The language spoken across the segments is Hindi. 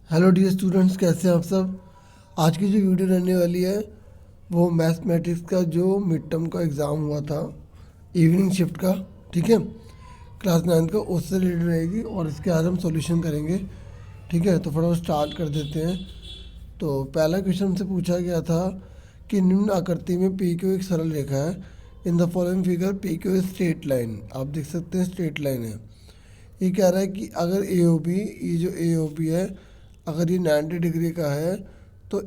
हेलो डियर स्टूडेंट्स, कैसे हैं आप सब। आज की जो वीडियो रहने वाली है वो मैथमेटिक्स का जो मिड टर्म का एग्ज़ाम हुआ था इवनिंग शिफ्ट का, ठीक है, क्लास 9 का, उससे रिलेटेड रहेगी और इसके आज हम सॉल्यूशन करेंगे। ठीक है, तो फटाफट स्टार्ट कर देते हैं। तो पहला क्वेश्चन हमसे पूछा गया था कि निम्न आकृति में पी क्यू एक सरल रेखा है। In the following figure P Q straight line, आप देख सकते हैं स्ट्रेट लाइन है। ये कह रहा है कि अगर ए ओ बी, ये जो ए ओ बी है, अगर ये 90 डिग्री का है तो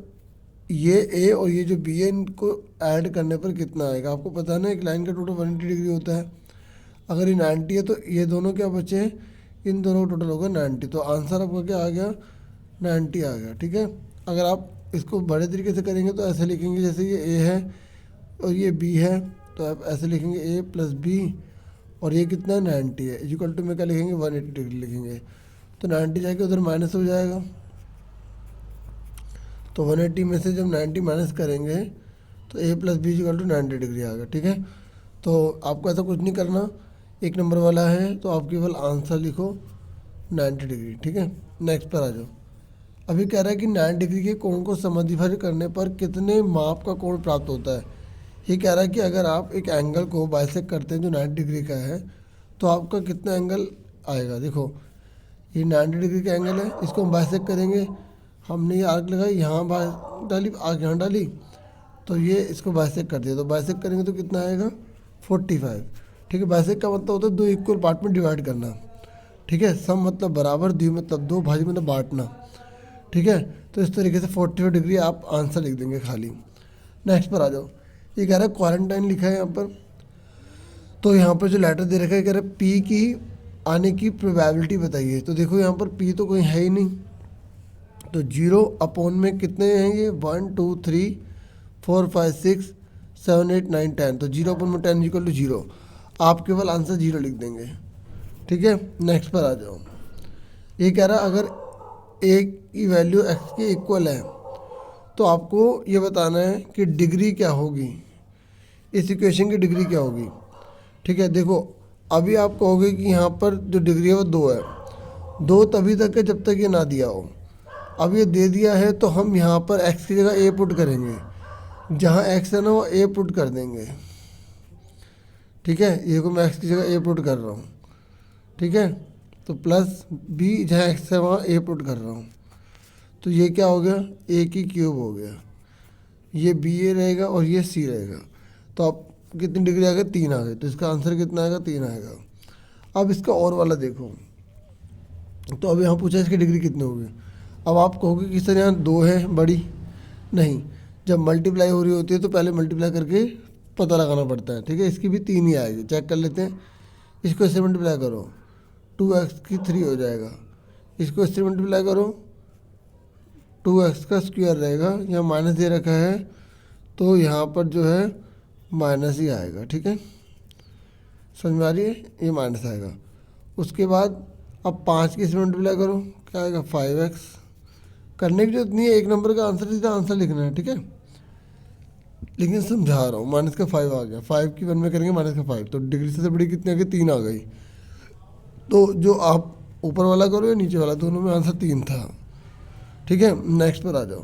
ये ए और ये जो बी है इनको ऐड करने पर कितना आएगा। आपको पता है ना, एक लाइन का टोटल 180 डिग्री होता है। अगर ये 90 है तो ये दोनों क्या बचे हैं, इन दोनों का टोटल होगा 90। तो आंसर आपका क्या आ गया, 90 आ गया। ठीक है, अगर आप इसको बड़े तरीके से करेंगे तो ऐसे लिखेंगे, जैसे ये ए है और ये बी है, तो आप ऐसे लिखेंगे ए प्लस बी और ये कितना है 90 है, इक्वल टू में क्या लिखेंगे 180 डिग्री लिखेंगे। तो 90 जाके उधर माइनस हो जाएगा, तो 180 में से जब 90 माइनस करेंगे तो A plus B equal to 90 degree आ गया। ठीक है, तो आपको ऐसा कुछ नहीं करना, एक नंबर वाला है तो आप केवल आंसर लिखो 90 डिग्री। ठीक है, नेक्स्ट पर आ जाओ। अभी कह रहा है कि 90 डिग्री के कोण को समद्विभाज्य करने पर कितने माप का कोण प्राप्त होता है। ये कह रहा है कि अगर आप एक एंगल को बाइसेक्ट करते हैं जो 90 डिग्री का है तो आपका कितना एंगल आएगा। देखो ये 90 डिग्री का एंगल है, इसको हम बाइसेक्ट करेंगे। हमने ये आर्क लगाई, यहाँ डाली, आर्क यहाँ डाली, तो ये इसको बाइसेक्ट कर दिया। तो बाइसेक्ट करेंगे तो कितना आएगा 45। ठीक है, बाइसेक्ट का मतलब होता है दो इक्वल पार्ट में डिवाइड करना। ठीक है, सम मतलब बराबर, द्वि मतलब दो, भाजी मतलब बांटना। ठीक है, तो इस तरीके से 45 डिग्री आप आंसर लिख देंगे खाली। नेक्स्ट पर आ जाओ। ये कह रहा है क्वारंटाइन लिखा है यहाँ पर, तो यहाँ पर जो लेटर दे रखा है कह रहा है पी की आने की प्रोबेबिलिटी बताइए। तो देखो यहाँ पर पी तो कोई है ही नहीं, तो 0 में कितने हैं ये 1 2 3 4 5 6 7 8 9 10, तो 0 में 10 इक्वल टू 0। आप केवल आंसर 0 लिख देंगे। ठीक है, नेक्स्ट पर आ जाओ। ये कह रहा है अगर ए की वैल्यू एक्स के इक्वल है तो आपको ये बताना है कि डिग्री क्या होगी, इस इक्वेशन की डिग्री क्या होगी। ठीक है, देखो अभी आप कहोगे कि यहाँ पर जो डिग्री है वो 2 है। 2 तभी तक है जब तक ये ना दिया हो। अब ये दे दिया है तो हम यहाँ पर x की जगह a पुट करेंगे, जहाँ x है ना वो a पुट कर देंगे। ठीक है, ये को मैं x की जगह a पुट कर रहा हूँ। ठीक है, तो प्लस b जहाँ x है वहाँ a पुट कर रहा हूँ, तो ये क्या हो गया a की क्यूब हो गया, ये b a रहेगा और ये c रहेगा। तो अब कितनी डिग्री आ गई 3 आ गई, तो इसका आंसर कितना आएगा 3 आएगा। अब इसका और वाला देखो, तो अब यहाँ पूछा इसकी डिग्री कितनी होगी। अब आप कहोगे कि सर यहाँ 2 है बड़ी, नहीं, जब मल्टीप्लाई हो रही होती है तो पहले मल्टीप्लाई करके पता लगाना पड़ता है। ठीक है, इसकी भी 3 ही आएगी, चेक कर लेते हैं। इसको इससे मल्टीप्लाई करो 2x की 3 हो जाएगा, इसको इससे मल्टीप्लाई करो 2x का स्क्वायर रहेगा, यहाँ माइनस दे रखा है तो यहाँ पर जो है माइनस ही आएगा। ठीक है, समझ में आ रही है, ये माइनस आएगा। उसके बाद अब 5 की इसमें मल्टीप्लाई करो, क्या आएगा 5x। करने की जरूरत नहीं है, एक नंबर का आंसर सीधा आंसर लिखना है। ठीक है, लेकिन समझा रहा हूँ, माइनस का 5 आ गया, 5 की 1 में करेंगे माइनस का 5, तो डिग्री से बड़ी कितनी आ गई 3 आ गई। तो जो आप ऊपर वाला करो या नीचे वाला, दोनों में आंसर 3 था। ठीक है, नेक्स्ट पर आ जाओ।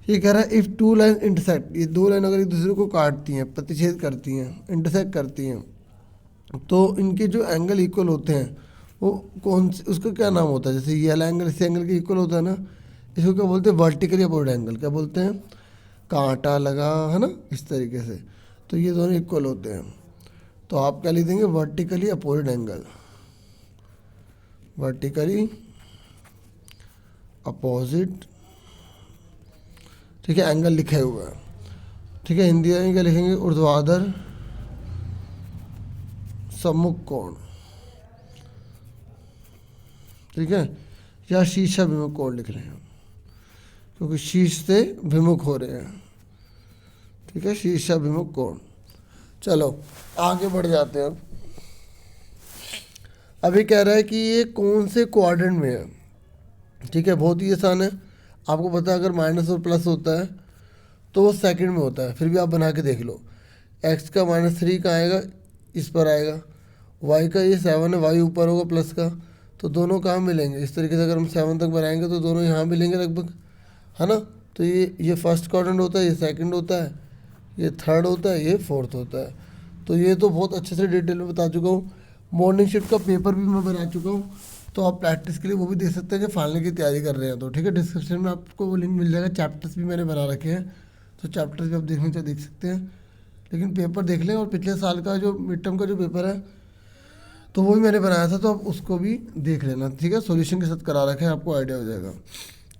ये कह रहा है इफ़ 2 लाइन इंटरसेक्ट, ये 2 लाइन अगर एक दूसरे को काटती हैं, प्रतिच्छेद करती हैं, इंटरसेक्ट करती हैं, तो इनके जो एंगल इक्वल होते हैं वो कौन से, उसका क्या नाम होता है। जैसे ये वाला एंगल इस एंगल के इक्वल होता है ना, इसको क्या बोलते हैं वर्टिकली अपोजिट एंगल, क्या बोलते हैं, कांटा लगा है ना, इस तरीके से। तो ये दोनों इक्वल होते हैं, तो आप क्या लिख देंगे vertically opposite angle, vertically opposite. ठीक है, एंगल लिखे हुआ है। ठीक है, हिंदी में क्या लिखेंगे ऊर्ध्वाधर सम्मुख कोण। ठीक है, या शीर्ष विमुख कोण लिख रहे हैं क्योंकि शीर्ष से विमुख हो रहे हैं। ठीक है, शीर्ष विमुख कोण। चलो आगे बढ़ जाते हैं। अभी कह रहा है कि ये कौन से क्वाड्रेंट में है। ठीक है, बहुत ही आसान है, आपको पता है अगर माइनस और प्लस होता है तो वो सेकंड में होता है, फिर भी आप बना के देख लो। x का -3 का आएगा, इस पर आएगा, y का ये 7 है, y ऊपर होगा प्लस का, तो दोनों कहाँ मिलेंगे, इस तरीके से अगर हम 7 तक बनाएंगे तो दोनों यहाँ मिलेंगे लगभग, है ना। तो ये फर्स्ट क्वाड्रेंट होता है, ये सेकंड होता है, ये थर्ड होता है, ये फोर्थ होता है। तो ये तो बहुत अच्छे से डिटेल में बता चुका हूँ। मॉर्निंग शिफ्ट का पेपर भी मैं बना चुका हूँ, तो आप प्रैक्टिस के लिए वो भी देख सकते हैं जो फाइनल की तैयारी कर रहे हैं। तो ठीक है, डिस्क्रिप्शन में आपको वो लिंक मिल जाएगा। चैप्टर्स भी मैंने बना रखे हैं, तो चैप्टर्स भी आप देखने चाहे देख सकते हैं, लेकिन पेपर देख लें। और पिछले साल का जो मिड टर्म का जो पेपर है तो वो भी मैंने बनाया था, तो आप उसको भी देख लेना, ठीक है। सॉल्यूशन के साथ करा रखे हैं, आपको आइडिया हो जाएगा।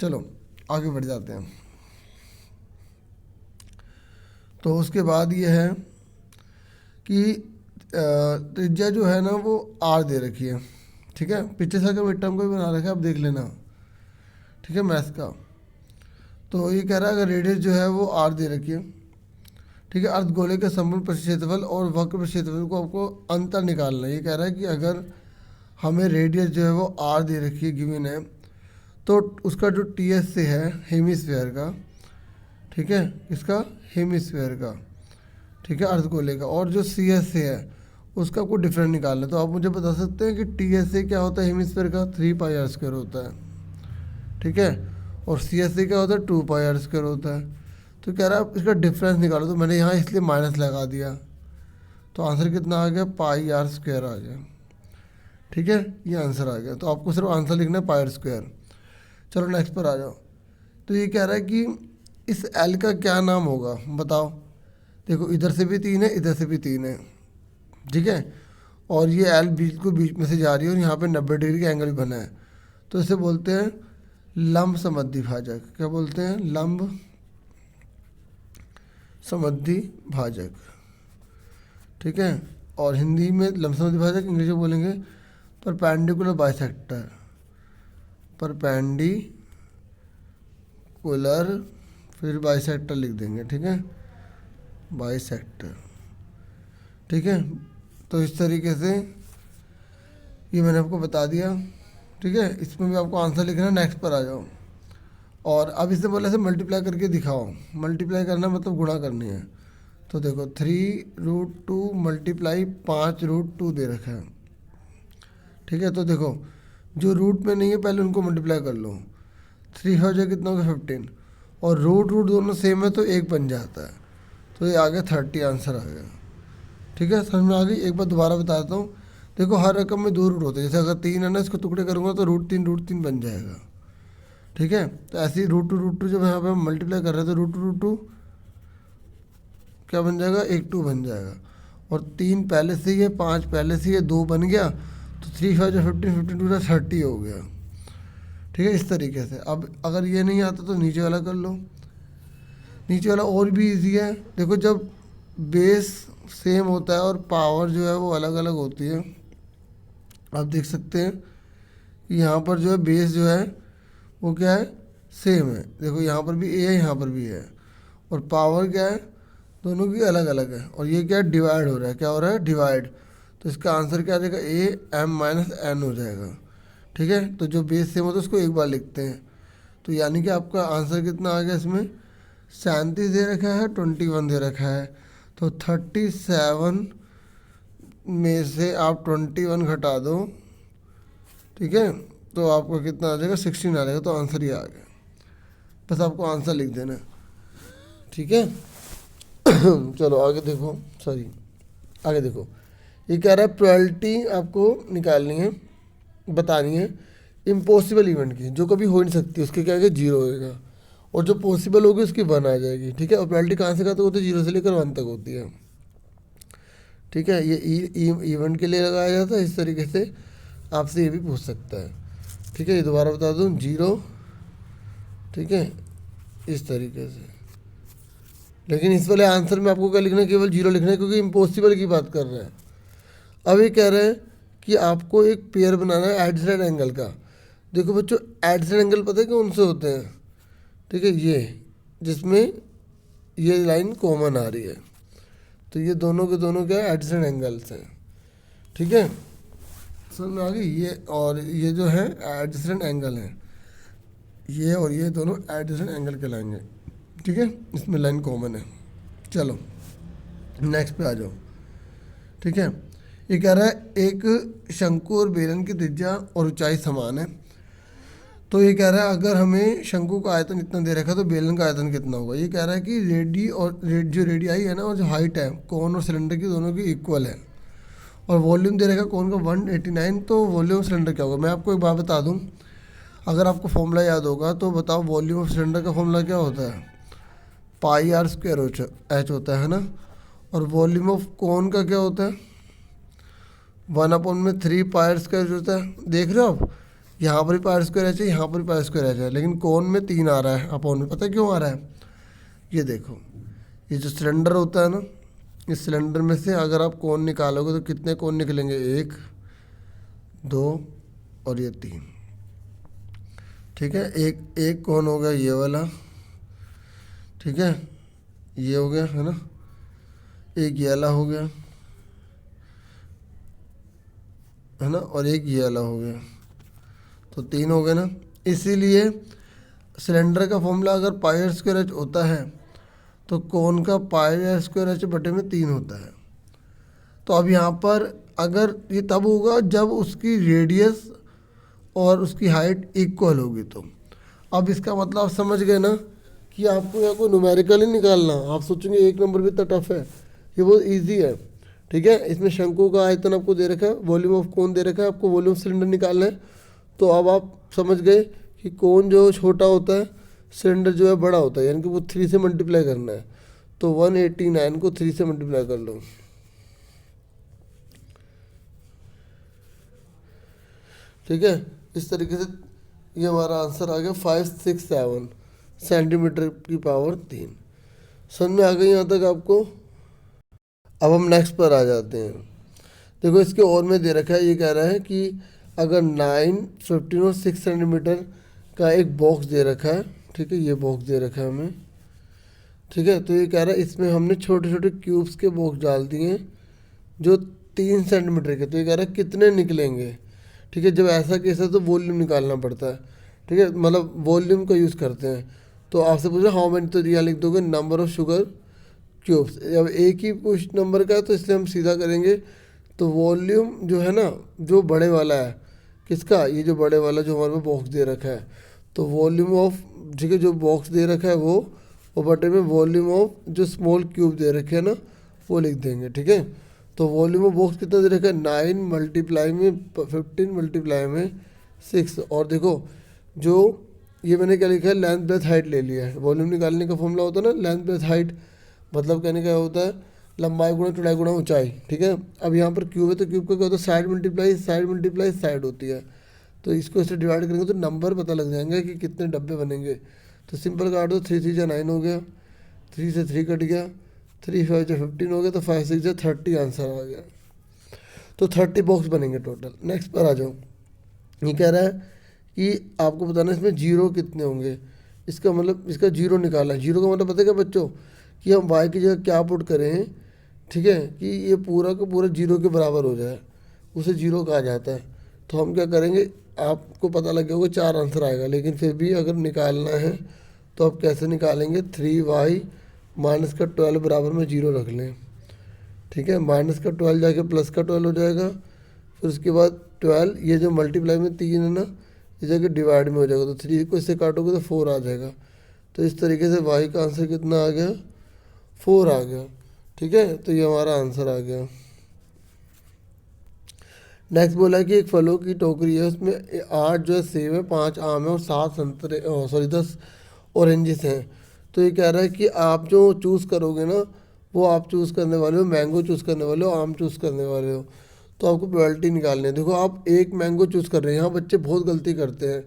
चलो आगे बढ़ जाते हैं। तो उसके बाद ये है कि त्रिज्या जो है ना वो आर दे रखी है, ठीक है। पिछले साल का मिड टर्म को भी बना रखा है, आप देख लेना, ठीक है, मैथ्स का। तो ये कह रहा है अगर रेडियस जो है वो आर दे रखी है, ठीक है, अर्धगोले के संपूर्ण क्षेत्रफल और वक्र क्षेत्रफल को आपको अंतर निकालना है। ये कह रहा है कि अगर हमें रेडियस जो है वो आर दे रखी है, गिवन है, तो उसका जो टी एस से है हेमिस्फीयर का, ठीक है, इसका हेमिस्फीयर का, ठीक है, अर्धगोले का, और जो सी एस से है उसका कोई डिफरेंस निकालना है। तो आप मुझे बता सकते हैं कि टी एस से क्या होता है, हेमिस्फीयर का 3πr² होता है, ठीक है, और सी एस से क्या होता है 2πr² होता है। तो कह रहा है इसका डिफरेंस निकालो, तो मैंने यहाँ इसलिए माइनस लगा दिया, तो आंसर कितना आ गया, πr² आ गया, ठीक है, ये आंसर आ गया। तो आपको सिर्फ आंसर लिखना है πr²। चलो नेक्स्ट पर आ जाओ। तो ये कह रहा है कि इस एल का क्या नाम होगा, बताओ। देखो इधर से भी 3 है, इधर से भी 3 है, ठीक है, और ये एल बिल्कुल बीच में से जा रही है और यहाँ पे 90 डिग्री का एंगल बना है, तो इसे बोलते हैं लंब समद्वि भाजक। क्या बोलते हैं, लंब समद्वि भाजक, ठीक है। और हिंदी में लंब समद्वि भाजक, इंग्लिश में बोलेंगे परपेंडिकुलर बाइसेक्टर, परपेंडिकुलर फिर बाइसेक्टर लिख देंगे, ठीक है, बाइसेक्टर, ठीक है। तो इस तरीके से ये मैंने आपको बता दिया, ठीक है। इसमें भी आपको आंसर लिखना है। नेक्स्ट पर आ जाओ। और अब इसे बोला से मल्टीप्लाई करके दिखाओ। मल्टीप्लाई करना मतलब गुणा करनी है। तो देखो 3√2 मल्टीप्लाई 5√2 दे रखा है, ठीक है। तो देखो जो रूट में नहीं है पहले उनको मल्टीप्लाई कर लो, 3 हो जाए कितना होगा 15, और रूट दोनों सेम है तो एक बन जाता है, तो ये आ गया 30, आंसर आ गया, ठीक है। समझ में आ गई। एक बार दोबारा बता देता हूँ। देखो हर रकम में 2 रूट होते हैं, जैसे अगर 3 है ना, इसको टुकड़े करूँगा तो √3 बन जाएगा, ठीक है। तो ऐसे ही √2 जब यहाँ पे हम मल्टीप्लाई कर रहे हैं तो √2 क्या बन जाएगा, 1 2 बन जाएगा, और 3 पहले से ही है, 5 पहले से ही है, 2 बन गया, तो 3 5 15 15 2 30 हो गया, ठीक है। इस तरीके से अब अगर ये नहीं आता तो नीचे वाला कर लो। नीचे वाला और भी इजी है। देखो जब बेस सेम होता है और पावर जो है वो अलग अलग होती है, आप देख सकते हैं कि यहाँ पर जो है बेस जो है वो क्या है, सेम है। देखो यहाँ पर भी ए है, यहाँ पर भी है, और पावर क्या है, दोनों की अलग अलग है। और ये क्या है, डिवाइड हो रहा है, क्या हो रहा है, डिवाइड। तो इसका आंसर क्या आ जाएगा, AM-N हो जाएगा, ठीक है। तो जो बेस सेम होता है उसको एक बार लिखते हैं। तो यानी कि आपका आंसर कितना आ गया, इसमें 37 दे रखा है, 21 दे रखा है, तो 37 में से आप 21 घटा दो, ठीक है, तो आपको कितना आ जाएगा, 16 आ जाएगा। तो आंसर ही आ गया, बस आपको आंसर लिख देना है, ठीक है। चलो आगे देखो, आगे देखो। ये कह रहा है प्रोबेबिलिटी आपको निकालनी है, बतानी है इम्पॉसिबल इवेंट की, जो कभी हो नहीं सकती, उसके क्या है 0 होएगा, और जो पॉसिबल होगी उसकी 1 आ जाएगी, ठीक है। और प्रोबेबिलिटी कहाँ से कहाँ तक होती है, 0 से लेकर 1 तक होती है, ठीक है। ये इवेंट के लिए लगाया जाता है। इस तरीके से आपसे ये भी पूछ सकता है, ठीक है। ये दोबारा बता दूँ, 0, ठीक है, इस तरीके से। लेकिन इस वाले आंसर में आपको क्या लिखना है, केवल 0 लिखना है, क्योंकि इम्पॉसिबल की बात कर रहे हैं। अब ये कह रहे हैं कि आपको एक पेयर बनाना है एडजेसेंट एंगल का। देखो बच्चों एडजेसेंट एंगल पता है कौन से होते हैं, ठीक है, ये जिसमें ये लाइन कॉमन आ रही है, तो ये दोनों के दोनों क्या है, एडजेसेंट एंगल्स हैं, ठीक है। समझ में आ गई। ये और ये जो है एडजेसेंट एंगल है, ये और ये दोनों एडजेसेंट एंगल कहलाएंगे, ठीक है। इसमें लाइन कॉमन है। चलो नेक्स्ट पे आ जाओ, ठीक है। ये कह रहा है एक शंकु और बेलन की त्रिज्या और ऊंचाई समान है। तो ये कह रहा है अगर हमें शंकु का आयतन इतना दे रखा है तो बेलन का आयतन कितना होगा। ये कह रहा है कि जो रेडियाई है ना और जो हाइट है कोन और सिलेंडर की दोनों की इक्वल है, और वॉल्यूम दे रखा है कोन का 189, तो वॉल्यूम सिलेंडर क्या होगा। मैं आपको एक बात बता दूं, अगर आपको फॉर्मूला याद होगा तो बताओ, वॉल्यूम ऑफ सिलेंडर का फॉर्मूला क्या होता है, पाई आर स्क्वायर एच होता है ना। और वॉल्यूम ऑफ कोन का क्या होता है, 1/3 पाई आर स्क्वायर होता है। देख रहे हो आप, यहाँ पर भी पाई आर स्क्वायर एच है, यहाँ पर भी पाई आर स्क्वायर एच है, लेकिन कोन में 3 आ रहा है अपॉन में। पता है क्यों आ रहा है, ये देखो, ये जो सिलेंडर होता है ना, इस सिलेंडर में से अगर आप कोन निकालोगे तो कितने कोन निकलेंगे, 1 2 और ये 3। ठीक है, एक कोन हो गया ये वाला, ठीक है, ये हो गया है ना, एक ये वाला हो गया है ना, और एक ये वाला हो गया, तो 3 हो गए ना। इसीलिए सिलेंडर का फॉर्मूला अगर पाई आर स्क्वायर एच होता है तो कोन का पाई आर स्क्वायर एच बटे में 3 होता है। तो अब यहाँ पर अगर ये तब होगा जब उसकी रेडियस और उसकी हाइट इक्वल होगी। तो अब इसका मतलब आप समझ गए ना कि आपको यहाँ को न्यूमेरिकल ही निकालना। आप सोचेंगे 1 नंबर भी इतना टफ है, ये बहुत इजी है। ठीक है, इसमें शंकु का आयतन आपको दे रखा है, वॉल्यूम ऑफ कोन दे रखा है, आपको वॉल्यूम ऑफ सिलेंडर निकालना है। तो अब आप समझ गए कि कोन जो छोटा होता है, सिलेंडर जो है बड़ा होता है, यानी कि वो 3 से मल्टीप्लाई करना है। तो 189 को 3 से मल्टीप्लाई कर लो। ठीक है, इस तरीके से ये हमारा आंसर आ गया 567 सेंटीमीटर की पावर 3। समझ में आ गई यहाँ तक आपको। अब हम नेक्स्ट पर आ जाते हैं। देखो इसके और में दे रखा है, ये कह रहा है कि अगर 9, 15 और 6 सेंटीमीटर का एक बॉक्स दे रखा है। ठीक है, ये बॉक्स दे रखा है हमें। ठीक है, तो ये कह रहा है इसमें हमने छोटे छोटे क्यूब्स के बॉक्स डाल दिए हैं जो 3 सेंटीमीटर के। तो ये कह रहा है कितने निकलेंगे। ठीक है, जब ऐसा केस है तो वॉल्यूम निकालना पड़ता है। ठीक है, मतलब वॉल्यूम का यूज़ करते हैं। तो आपसे पूछा हाउ मेनी, तो यहाँ लिख दोगे नंबर ऑफ शुगर क्यूब्स। अब एक ही कुछ नंबर का है तो इसलिए हम सीधा करेंगे। तो वॉल्यूम जो है ना, जो बड़े वाला है, किसका, ये जो बड़े वाला जो हमारे पास बॉक्स दे रखा है, तो वॉल्यूम ऑफ, ठीक है, जो बॉक्स दे रखा है वो, और बटे में वॉल्यूम ऑफ जो स्मॉल क्यूब दे रखे हैं ना, वो लिख देंगे। ठीक है, तो वॉल्यूम ऑफ बॉक्स कितना दे रखा है, 9 मल्टीप्लाई में 15 मल्टीप्लाई में 6। और देखो जो ये मैंने क्या लिखा है, लेंथ ब्रेथ हाइट ले लिया है। वॉल्यूम निकालने का फॉर्मूला होता है ना लेंथ ब्रेथ हाइट, मतलब कहने का होता है लंबाई गुणा चौड़ाई गुणा ऊंचाई। ठीक है, अब यहाँ पर क्यूब है तो क्यूब का क्या होता है, साइड मल्टीप्लाई साइड होती है। तो इसको इससे डिवाइड करेंगे तो नंबर पता लग जाएंगे कि कितने डब्बे बनेंगे। तो सिंपल काट दो, 3 3 जा 9 हो गया, 3 से 3 कट गया, 3 5 जा 15 हो गया, तो 5 6 जा 30 आंसर आ गया। तो 30 बॉक्स बनेंगे टोटल। नेक्स्ट पर आ जाओ। ये कह रहा है कि आपको बताना है इसमें जीरो कितने होंगे। इसका मतलब इसका जीरो निकालना है। जीरो का मतलब पता है क्या बच्चों, कि हम वाई की जगह क्या पुट करें। ठीक है, कि ये पूरा का पूरा जीरो के बराबर हो जाए, उसे जीरो कहा जाता है। तो हम क्या करेंगे, आपको पता लग गया होगा 4 आंसर आएगा, लेकिन फिर भी अगर निकालना है तो आप कैसे निकालेंगे, 3y माइनस का 12 बराबर में जीरो रख लें। ठीक है, माइनस का 12 जाके प्लस का 12 हो जाएगा, फिर उसके बाद 12, ये जो मल्टीप्लाई में 3 है ना, इस जगह डिवाइड में हो जाएगा, तो 3 को इससे काटोगे तो 4 आ जाएगा। तो इस तरीके से y का आंसर कितना आ गया, 4 आ गया। ठीक है, तो ये हमारा आंसर आ गया। नेक्स्ट बोला कि एक फलों की टोकरी है, उसमें 8 जो है सेब है, 5 आम है और 7 संतरे, सॉरी 10 ऑरेंजेस हैं। तो ये कह रहा है कि आप जो चूज़ करोगे ना, वो आप चूज़ करने वाले हो मैंगो चूज़ करने वाले हो, आम चूज़ करने वाले हो। तो आपको प्रोबेबिलिटी निकालनी है। देखो आप एक मैंगो चूज़ कर रहे हैं, यहाँ बच्चे बहुत गलती करते हैं।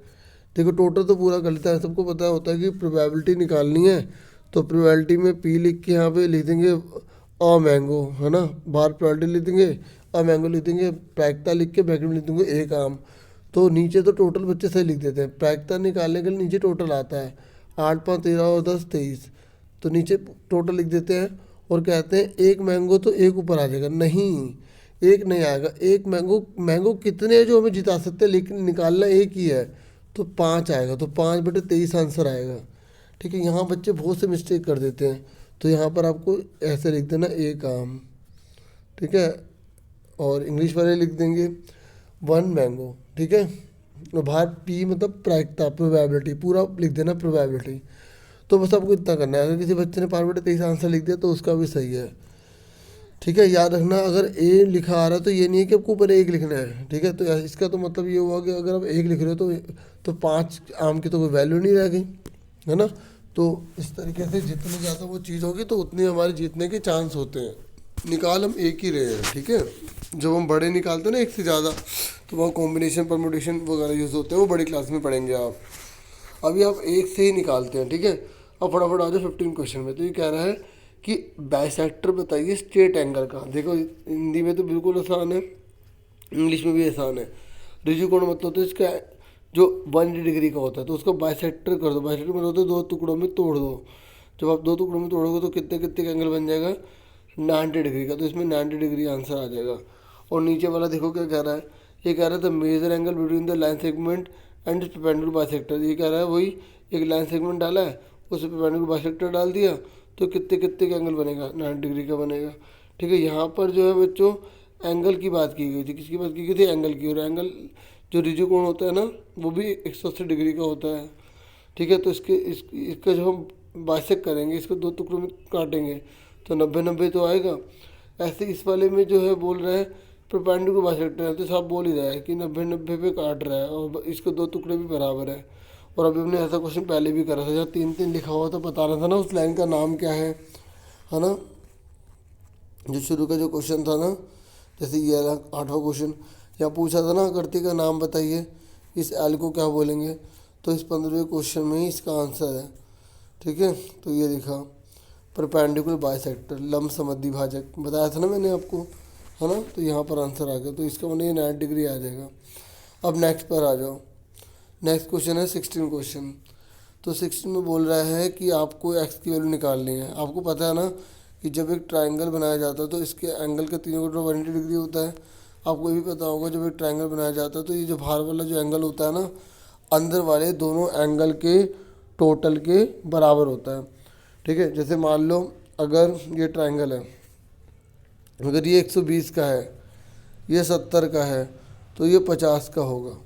देखो टोटल तो पूरा कर लेता है, सबको पता होता है कि प्रोबेबिलिटी निकालनी है। तो प्रोबेबिलिटी में पी लिख के यहाँ पे लिख देंगे अ मैंगो, है ना, बाहर प्रोबेबिलिटी लिख देंगे, अ मैंगो लिख देंगे, प्रायिकता लिख के ब्रैकेट में लिख देंगे एक आम। तो नीचे तो टोटल बच्चे सही लिख देते हैं, प्रायिकता निकालने के लिए नीचे टोटल आता है 8 5 13 और 10 23, तो नीचे टोटल लिख देते हैं और कहते हैं एक मैंगो तो एक ऊपर आ जाएगा। नहीं, एक नहीं आएगा। एक मैंगो कितने हैं जो हमें जिता सकते हैं, लेकिन निकालना एक ही है, तो 5 आएगा। तो 5 बटे 23 आंसर आएगा। ठीक है, यहाँ बच्चे बहुत से मिस्टेक कर देते हैं। तो यहाँ पर आपको ऐसे लिख देना एक आम। ठीक है, और इंग्लिश वाले लिख देंगे 1 मैंगो, ठीक है। और बाहर पी मतलब प्रायिकता, प्रोबेबिलिटी, पूरा लिख देना प्रोबेबिलिटी। तो बस आपको इतना करना है। अगर किसी बच्चे ने 5/23 आंसर लिख दिया तो उसका भी सही है, ठीक है। याद रखना, अगर ए लिखा आ रहा है तो ये नहीं है कि आपको ऊपर 1 लिखना है, ठीक है। तो इसका तो मतलब ये हुआ कि अगर आप 1 लिख रहे हो तो 5 आम की तो कोई वैल्यू नहीं रह गई, है ना। तो इस तरीके से जितनी ज़्यादा वो चीज़ होगी तो उतनी हमारे जीतने के चांस होते हैं। निकाल हम एक ही रहे हैं, ठीक है। जब हम बड़े निकालते हैं ना एक से ज़्यादा, तो वहाँ कॉम्बिनेशन परम्यूटेशन वगैरह यूज़ होते हैं, वो बड़ी क्लास में पढ़ेंगे आप। अभी आप एक से ही निकालते हैं, ठीक है। अब फटाफट आ जाओ 15 क्वेश्चन में। तो ये कह रहा है कि बाइसेक्टर बताइए स्ट्रेट एंगल का। देखो हिंदी में तो बिल्कुल आसान है, इंग्लिश में भी आसान है। रिजिड कोण मतलब होता है इसका जो 180 डिग्री का होता है, तो उसको बाइसेक्टर कर दो। बाइसेक्टर मतलब होता है 2 टुकड़ों में तोड़ दो। जब आप 2 टुकड़ों में तोड़ोगे तो कितने कितने का एंगल बन जाएगा, 90 डिग्री का। तो इसमें 90 डिग्री आंसर आ जाएगा। और नीचे वाला देखो क्या कह रहा है, ये कह रहा है the major angle between the line segment and perpendicular bisector. ये कह रहा है वही एक लाइन सेगमेंट डाला है, उस पर परपेंडिकुलर बाइसेक्टर डाल दिया, तो कितने कितने का एंगल बनेगा, 90 डिग्री का बनेगा, ठीक है। यहाँ पर जो है बच्चों एंगल की बात की गई थी। किसकी बात की गई थी, एंगल की। और एंगल जो रिजिड कोण होता है ना, वो भी 180 डिग्री का होता है, ठीक है। तो इसका जो हम बाइसेक्ट करेंगे, इसको 2 टुकड़ों में काटेंगे तो 90-90 तो आएगा। ऐसे इस वाले में जो है बोल रहा है परपेंडिकुलर बाइसेक्टर है, तो साहब बोल ही रहा है कि 90-90 पे काट रहा है और इसके 2 टुकड़े भी बराबर है। और अभी हमने ऐसा क्वेश्चन पहले भी करा था, जहाँ 3-3 लिखा हुआ था, बताना था ना उस लाइन का नाम क्या है ना। जो शुरू का जो क्वेश्चन था ना, जैसे ये 8वां क्वेश्चन, यहाँ पूछा था ना आकृति का नाम बताइए, इस एल को क्या बोलेंगे। तो इस 15वें क्वेश्चन में ही इसका आंसर है, ठीक है। तो ये लिखा परपेंडिकुलर बाइसेक्टर, लंब समद्विभाजक बताया था ना मैंने आपको, है ना। तो यहाँ पर आंसर आ गया, तो इसका मतलब ये 90 डिग्री आ जाएगा। अब नेक्स्ट पर आ जाओ। नेक्स्ट क्वेश्चन है 16 क्वेश्चन। तो 16 में बोल रहा है कि आपको एक्स की वैल्यू निकालनी है। आपको पता है ना कि जब एक ट्राइंगल बनाया जाता है तो इसके एंगल के तीनों कोण 180 डिग्री होता है। आपको ये भी पता होगा जब एक ट्राइंगल बनाया जाता है तो ये जो बाहर वाला जो एंगल होता है ना, अंदर वाले दोनों एंगल के टोटल के बराबर होता है, ठीक है। जैसे मान लो अगर ये ट्राइंगल है, अगर ये 120 का है, ये 70 का है, तो ये 50 का होगा,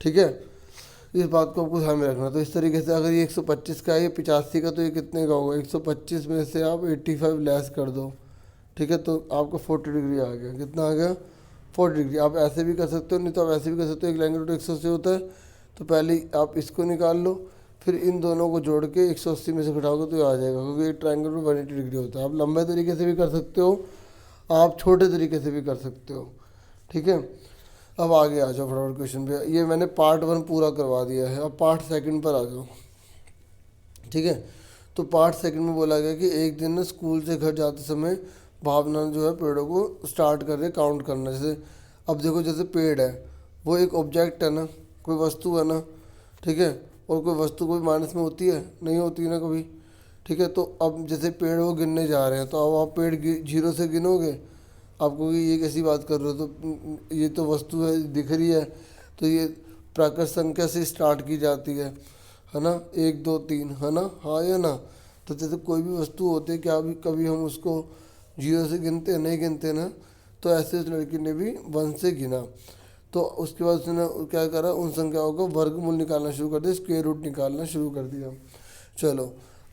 ठीक है। इस बात को आपको ध्यान में रखना। तो इस तरीके से अगर ये 125 का है, ये 85 का, तो ये कितने का होगा, 125 में से आप 85 लेस कर दो, ठीक है। तो आपको 40 डिग्री आ गया। कितना आ गया, 40 डिग्री। आप ऐसे भी कर सकते हो, नहीं तो आप ऐसे भी कर सकते हो। एक लाइन का रूट 180 होता है, तो पहले आप इसको निकाल लो, फिर इन दोनों को जोड़ के 180 में से घटाओगे तो ये आ जाएगा, क्योंकि ट्राइंगल में 180 डिग्री होता है। आप लंबे तरीके से भी कर सकते हो, आप छोटे तरीके से भी कर सकते हो, ठीक है। अब आगे आ जाओ फटाफट क्वेश्चन पे। ये मैंने पार्ट 1 पूरा करवा दिया है, अब पार्ट 2 पर आ जाओ, ठीक है। तो पार्ट 2 में बोला गया कि एक दिन ना स्कूल से घर जाते समय भावना जो है पेड़ों को स्टार्ट कर रहे काउंट करना। जैसे अब देखो, जैसे पेड़ है वो एक ऑब्जेक्ट है ना, कोई वस्तु है ना, ठीक है। और कोई वस्तु कोई माइनस में होती है, नहीं होती ना कभी, ठीक है। तो अब जैसे पेड़ वो गिनने जा रहे हैं, तो अब आप पेड़ 0 से गिनोगे, आपको कि ये कैसी बात कर रहे हो, तो ये तो वस्तु है दिख रही है, तो ये प्राकृत संख्या से स्टार्ट की जाती है ना, 1 2 3, है ना, हाँ या ना। तो जैसे कोई भी वस्तु होती है, क्या भी कभी हम उसको 0 से गिनते हैं, नहीं गिनते ना। तो ऐसे उस लड़की ने भी 1 से गिना। तो उसके बाद उसने क्या करा, उन संख्याओं को वर्गमूल निकालना शुरू कर दिया, स्क्वायर रूट निकालना शुरू कर दिया। चलो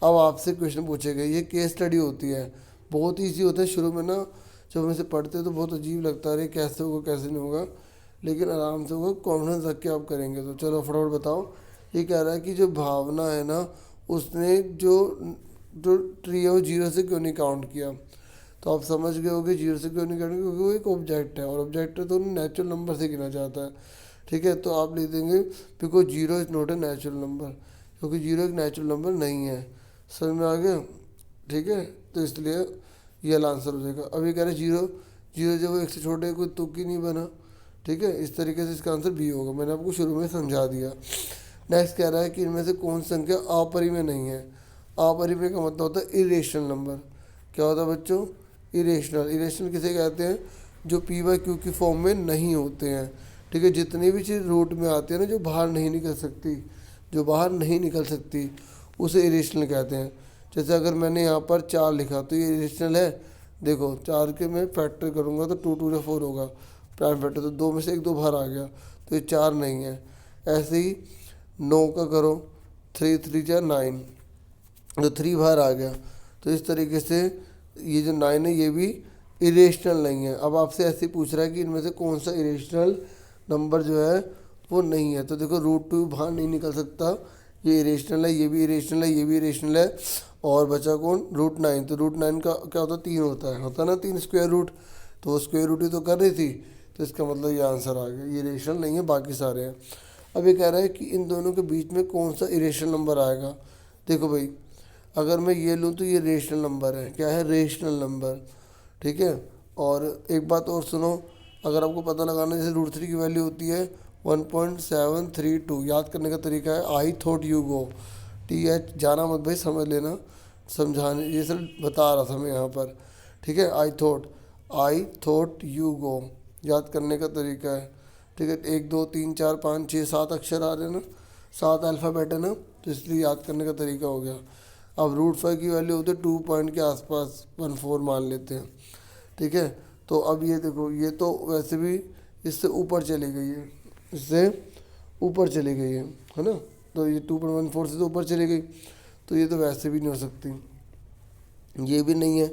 अब आपसे क्वेश्चन पूछे गए। ये केस स्टडी होती है, बहुत ईजी होता है। शुरू में ना जब हम इसे पढ़ते हैं तो बहुत अजीब लगता है, कैसे होगा कैसे नहीं होगा, लेकिन आराम से होगा, कॉन्फिडेंस रख के आप करेंगे। तो चलो फटाफट बताओ। ये कह रहा है कि जो भावना है ना, उसने जो जो ट्री है वो 0 से क्यों नहीं काउंट किया। तो आप समझ गए होगे 0 से क्यों नहीं काउंट किया, क्योंकि वो एक ऑब्जेक्ट है, और ऑब्जेक्ट है तो नेचुरल नंबर से गिना जाता है, ठीक है। तो आप लिख देंगे because 0 is not a natural number, क्योंकि 0 एक नेचुरल नंबर नहीं है। समझ में आ गया, ठीक है। तो इसलिए ये आंसर हो जाएगा। अभी कह रहे 0 0 जब वो 1 से छोटे कोई तुक ही नहीं बना, ठीक है। इस तरीके से इसका आंसर बी होगा, मैंने आपको शुरू में समझा दिया। नेक्स्ट कह रहा है कि इनमें से कौन सी संख्या अपरिमेय नहीं है। अपरिमेय का मतलब होता है इरेशनल नंबर। क्या होता है बच्चों, इरेशनल। इरेशनल किसे कहते हैं, जो p/q की फॉर्म में नहीं होते हैं, ठीक है। जितनी भी चीज़ रूट में आती है ना, जो बाहर नहीं निकल सकती, जो बाहर नहीं निकल सकती, उसे इरेशनल कहते हैं। जैसे अगर मैंने यहाँ पर 4 लिखा तो ये इरेशनल है, देखो 4 के मैं फैक्टर करूँगा तो 2 2 4 होगा प्राइम फैक्टर, तो 2 में से 1 2 बाहर आ गया, तो ये 4 नहीं है। ऐसे ही 9 का करो, 3 3 जा 9, तो 3 बाहर आ गया। तो इस तरीके से ये जो 9 है ये भी इरेशनल नहीं है। अब आपसे ऐसे पूछ रहा है कि इनमें से कौन सा इरेशनल नंबर जो है वो नहीं है, तो देखो √2 बाहर नहीं निकल सकता, ये इरेशनल है, ये भी इरेशनल है, ये भी इरेशनल है, और बचा कौन, √9। तो √9 का क्या होता है, 3 होता है ना 3 स्क्वायर रूट, तो वो स्क्वायर रूट ही तो कर रही थी, तो इसका मतलब ये आंसर आ गया, ये इरेशनल नहीं है, बाकी सारे हैं। अब ये कह रहा है कि इन दोनों के बीच में कौन सा इरेशनल नंबर आएगा। देखो भाई, अगर मैं ये लूँ तो ये रेशनल नंबर है, क्या है, रेशनल नंबर, ठीक है। और एक बात और सुनो, अगर आपको पता लगाना, जैसे √3 की वैल्यू होती है 1.732, याद करने का तरीका है I thought you go, TH जाना मत भाई, समझ लेना, समझाने ये सब बता रहा था मैं यहाँ पर, ठीक है। आई थॉट यू गो, याद करने का तरीका है, ठीक है। 1 2 3 4 5 6 7 अक्षर आ रहे हैं ना, 7 अल्फ़ाबेट है ना, तो इसलिए याद करने का तरीका हो गया। अब √5 की वैल्यू होती है 2 पॉइंट के आसपास, 14 मान लेते हैं, ठीक है। तो अब ये देखो, ये तो वैसे भी इससे ऊपर चली गई है, इससे ऊपर चली गई है ना, तो ये 2.14 से तो ऊपर चली गई, तो ये तो वैसे भी नहीं हो सकती, ये भी नहीं है,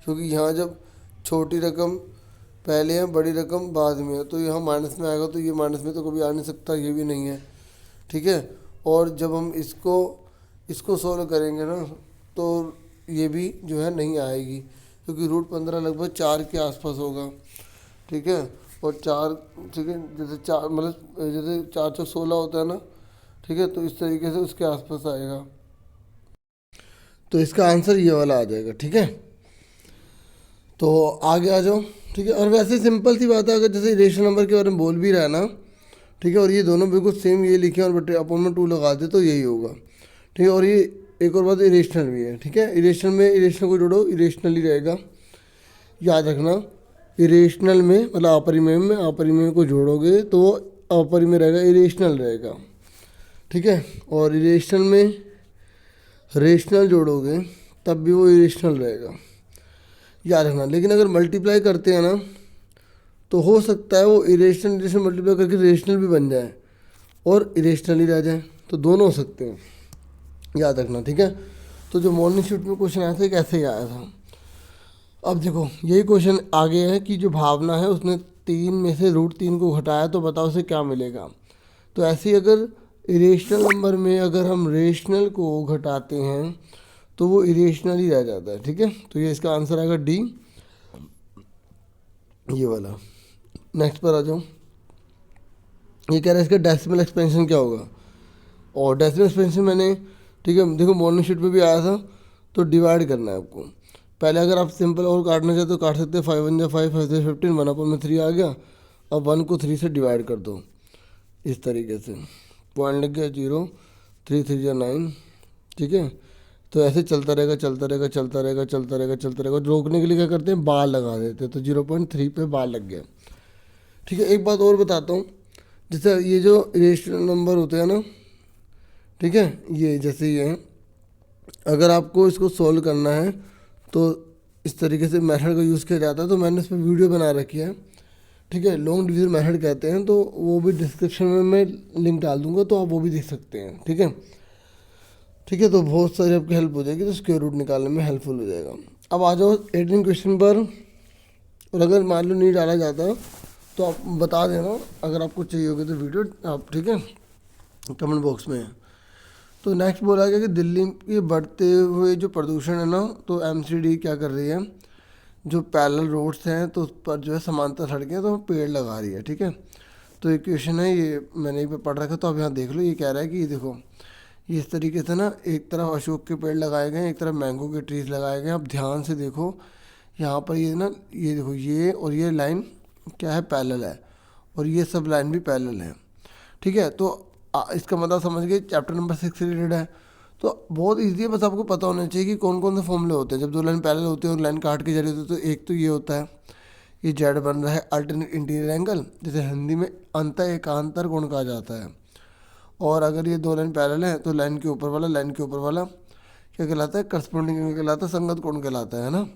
क्योंकि यहाँ जब छोटी रकम पहले है, बड़ी रकम बाद में है, तो यहाँ माइनस में आएगा, तो ये माइनस में तो कभी आ नहीं सकता, ये भी नहीं है, ठीक है। और जब हम इसको सॉल्व करेंगे ना, तो ये भी जो है नहीं आएगी, क्योंकि √15 लगभग 4 के आसपास होगा, ठीक है। और 4, ठीक है, जैसे 4 मतलब जैसे 4 4 16 होता है ना, ठीक है, तो इस तरीके से उसके आसपास आएगा, तो इसका आंसर ये वाला आ जाएगा, ठीक है। तो आगे आ जाओ, ठीक है। और वैसे सिंपल सी बात है, अगर जैसे रेशनल नंबर के बारे में बोल भी रहा है ना, ठीक है, और ये दोनों बिल्कुल सेम ये लिखे और बटे अपन में 2 लगा दे तो यही होगा, ठीक है। और ये एक और बात, इरेशनल भी है, ठीक है। इरेशनल को जोड़ो, इरेशनल ही रहेगा, याद रखना। इरेशनल में मतलब अपरिमेय को जोड़ोगे तो वो अपरिमेय रहेगा, इरेशनल रहेगा, ठीक है। और इरेशनल में रेशनल जोड़ोगे तब भी वो इरेशनल रहेगा, याद रखना। लेकिन अगर मल्टीप्लाई करते हैं ना, तो हो सकता है वो इरेशनल मल्टीप्लाई करके रेशनल भी बन जाए और इरेशनल ही रह जाए, तो दोनों हो सकते हैं, याद रखना, ठीक है। तो जो मॉर्निंग शिफ्ट में क्वेश्चन आया था एक ऐसे ही आया था। अब देखो यही क्वेश्चन आगे है कि जो भावना है उसने 3 में से √3 को घटाया, तो बताओ उसे क्या मिलेगा। तो ऐसे ही अगर इरेशनल नंबर में अगर हम रेशनल को घटाते हैं तो वो इरेशनल ही रह जाता है, ठीक है। तो ये इसका आंसर आएगा डी, ये वाला। नेक्स्ट पर आ जाओ, ये कह रहा है इसका डेसिमल एक्सपेंशन क्या होगा। और डेसिमल एक्सपेंशन मैंने, ठीक है, देखो मॉर्निंग शीट में भी आया था, तो डिवाइड करना है आपको। पहले अगर आप सिंपल और काटना चाहते तो काट सकते हैं, 5 1 5 5 15 1/3 आ गया। अब 1 को 3 से डिवाइड कर दो, इस तरीके से पॉइंट लग गया 0, 3 3 9, ठीक है। तो ऐसे चलता रहेगा चलता रहेगा चलता रहेगा चलता रहेगा चलता रहेगा। रोकने के लिए क्या करते हैं, बार लगा देते हैं, तो 0.3 पे बार लग गया, ठीक है। एक बात और बताता हूँ, जैसे ये जो रेशनल नंबर होते हैं ना, ठीक है, ये जैसे ये हैं, अगर आपको इसको सॉल्व करना है तो इस तरीके से मेथड का यूज़ किया जाता है। तो मैंने इस पर वीडियो बना रखी है, ठीक है, लॉन्ग डिवीजन मेथड कहते हैं, तो वो भी डिस्क्रिप्शन में मैं लिंक डाल दूंगा, तो आप वो भी देख सकते हैं, ठीक है। ठीक है, तो बहुत सारी आपकी हेल्प हो जाएगी, तो स्क्वायर रूट निकालने में हेल्पफुल हो जाएगा। अब आ जाओ 18 क्वेश्चन पर, और अगर मान लो नहीं डाला जाता तो आप बता देना, अगर आपको चाहिए होगी तो वीडियो आप, ठीक है, कमेंट बॉक्स में। तो नेक्स्ट बोला गया कि दिल्ली के बढ़ते हुए जो प्रदूषण है ना, तो MCD क्या कर रही है, जो पैरेलल रोड्स हैं तो उस पर जो है समांतर सड़कें तो पेड़ लगा रही है, ठीक है। तो एक क्वेश्चन है, ये मैंने पे पढ़ रखा, तो आप यहाँ देख लो। ये कह रहा है कि देखो ये इस तरीके से ना, एक तरफ अशोक के पेड़ लगाए गए हैं, एक तरफ मैंगो के ट्रीज लगाए गए हैं। आप ध्यान से देखो यहाँ पर, ये ना, ये देखो ये और ये लाइन क्या है, पैरेलल है, और ये सब लाइन भी पैरेलल है, ठीक है। तो इसका मतलब समझ गए, चैप्टर नंबर 6 से रिलेटेड है, तो बहुत ईजी है। बस आपको पता होना चाहिए कि कौन कौन से फॉर्मूले होते हैं जब दो लाइन पैरेलल होती है और लाइन काट के जा रही होती है। तो एक तो ये होता है, ये जेड बन रहा है अल्टरनेट इंटीरियर एंगल, जैसे हिंदी में अंत एकांतर कोण कहा जाता है। और अगर ये दो लाइन पैरेलल है तो लाइन के ऊपर वाला क्या कहलाता है, करस्पॉन्डिंग एंगल कहलाता है, संगत कोण कहलाता है ना।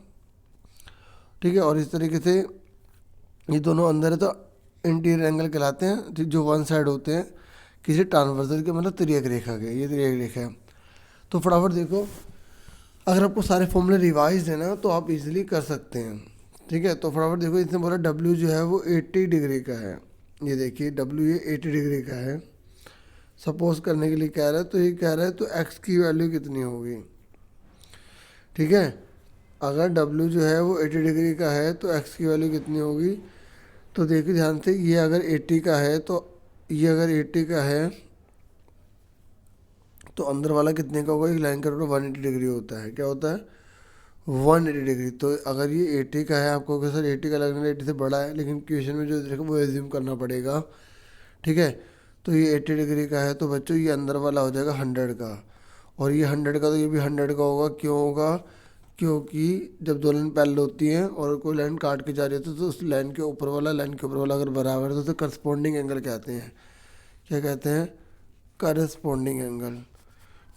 ठीक है। और इस तरीके से ये दोनों अंदर है तो इंटीरियर एंगल कहलाते हैं, ठीक, जो वन साइड होते हैं किसी ट्रांसवर्सल के, मतलब तिर्यक रेखा के, ये तिर्यक रेखा है। तो फटाफट देखो, अगर आपको सारे फॉर्मूले रिवाइज है ना तो आप इजीली कर सकते हैं, ठीक है। तो फटाफट देखो, इसने बोला डब्ल्यू जो है वो 80 डिग्री का है, ये देखिए डब्ल्यू ये 80 डिग्री का है, सपोज करने के लिए कह रहा है। तो ये कह रहा है तो एक्स की वैल्यू कितनी होगी, ठीक है। अगर डब्ल्यू जो है वो 80 डिग्री का है तो एक्स की वैल्यू कितनी होगी, तो देखिए ध्यान से, ये अगर 80 का है तो ये अगर 80 का है तो अंदर वाला कितने का होगा, एक लाइन का टोटल 180 डिग्री होता है, क्या होता है 180 डिग्री। तो अगर ये 80 का है, आपको कि सर 80 का लगना 80 से बड़ा है, लेकिन क्वेश्चन में जो देखो वो एज्यूम करना पड़ेगा, ठीक है। तो ये 80 डिग्री का है तो बच्चों ये अंदर वाला हो जाएगा 100 का, और ये 100 का तो ये भी 100 का होगा। क्यों होगा, क्योंकि जब दो लाइन पैरेलल होती हैं और कोई लाइन काट के जा रही होती है तो उस लाइन के ऊपर वाला लाइन के ऊपर वाला अगर बराबर है तो उसे करस्पॉन्डिंग एंगल कहते हैं। क्या कहते हैं, करस्पॉन्डिंग एंगल,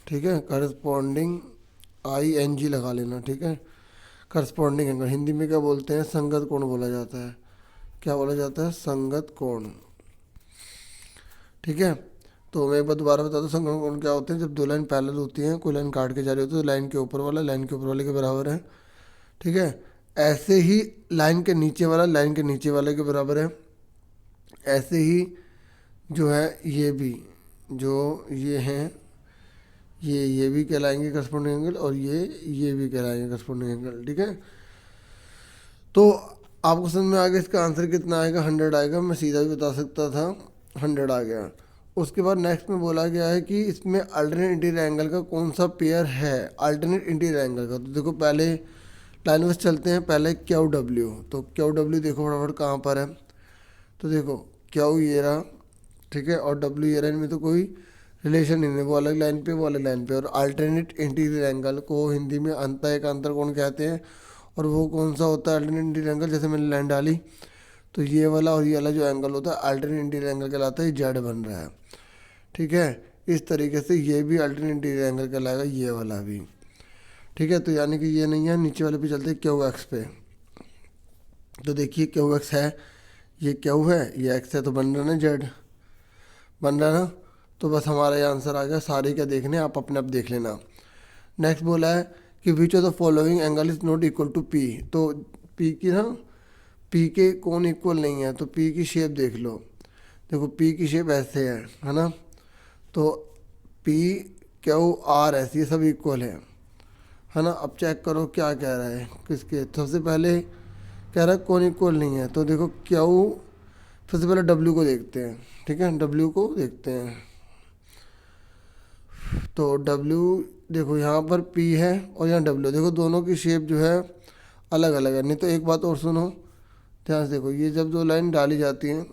ठीक है। करस्पॉन्डिंग ING लगा लेना, ठीक है। करस्पॉन्डिंग एंगल हिंदी में क्या बोलते हैं, संगत कोण बोला जाता है। क्या बोला जाता है, संगत कोण, ठीक है। तो मैं एक बार दोबारा बता दूं, संगत कोण क्या होते हैं, जब दो लाइन पैरेलल होती हैं, कोई लाइन काट के जा रही होती है तो लाइन के ऊपर वाला लाइन के ऊपर वाले के बराबर है, ठीक है। ऐसे ही लाइन के नीचे वाला लाइन के नीचे वाले के बराबर है। ऐसे ही जो है ये भी, जो ये हैं ये भी कहलाएंगे करस्पॉन्डिंग एंगल, और ये भी कहलाएंगे करस्पॉन्डिंग एंगल, ठीक है। तो आपको समझ में आ गया इसका आंसर कितना आएगा, 100 आएगा। मैं सीधा भी बता सकता था, 100 आ गया। उसके बाद नेक्स्ट में बोला गया है कि इसमें अल्टरनेट इंटीरियर एंगल का कौन सा पेयर है, अल्टरनेट इंटीरियर एंगल का। तो देखो पहले लाइन वाइज चलते हैं, पहले क्यू डब्ल्यू, तो क्यू डब्ल्यू देखो फटाफट कहाँ पर है, तो देखो क्यू ये रहा, ठीक है, और डब्ल्यू ये रहा, इनमें तो कोई रिलेशन नहीं है, वो अलग लाइन पे वो अलग लाइन पे। और अल्टरनेट इंटीरियर एंगल को हिंदी में अंतर एक अंतर कोण कहते हैं, और वो कौन सा होता है अल्टरनेट इंटीरियर एंगल, जैसे मैंने लाइन डाली तो ये वाला और ये वाला जो एंगल होता है अल्टरनेट इंटीरियर एंगल कहलाता है, जेड बन रहा है, ठीक है। इस तरीके से ये भी अल्टरनेट इंटीरियर एंगल कहलाएगा, ये वाला भी, ठीक है। तो यानी कि ये नहीं है, नीचे वाले पे चलते हैं क्यू एक्स पे। तो देखिए क्यू एक्स है, ये क्यू है, ये एक्स है, तो बन रहा ना जेड, बन रहा ना। तो बस हमारा ये आंसर आ गया। सारे क्या देखने आप अपने आप देख लेना। नेक्स्ट बोला है कि which of the following angle is not equal to P. तो पी की ना, पी के कौन इक्वल नहीं है, तो पी की शेप देख लो, देखो पी की शेप ऐसे है ना। तो पी क्यू आर ऐसे ये सब इक्वल है ना। अब चेक करो क्या कह रहा है किसके, सबसे पहले कह रहा है कौन इक्वल नहीं है, तो देखो क्यू, सबसे पहले डब्ल्यू को देखते हैं, ठीक है, डब्ल्यू को देखते हैं। तो डब्ल्यू देखो यहाँ पर पी है और यहाँ डब्ल्यू, देखो दोनों की शेप जो है अलग अलग है। नहीं तो एक बात और सुनो ध्यान से, देखो ये जब दो लाइन डाली जाती हैं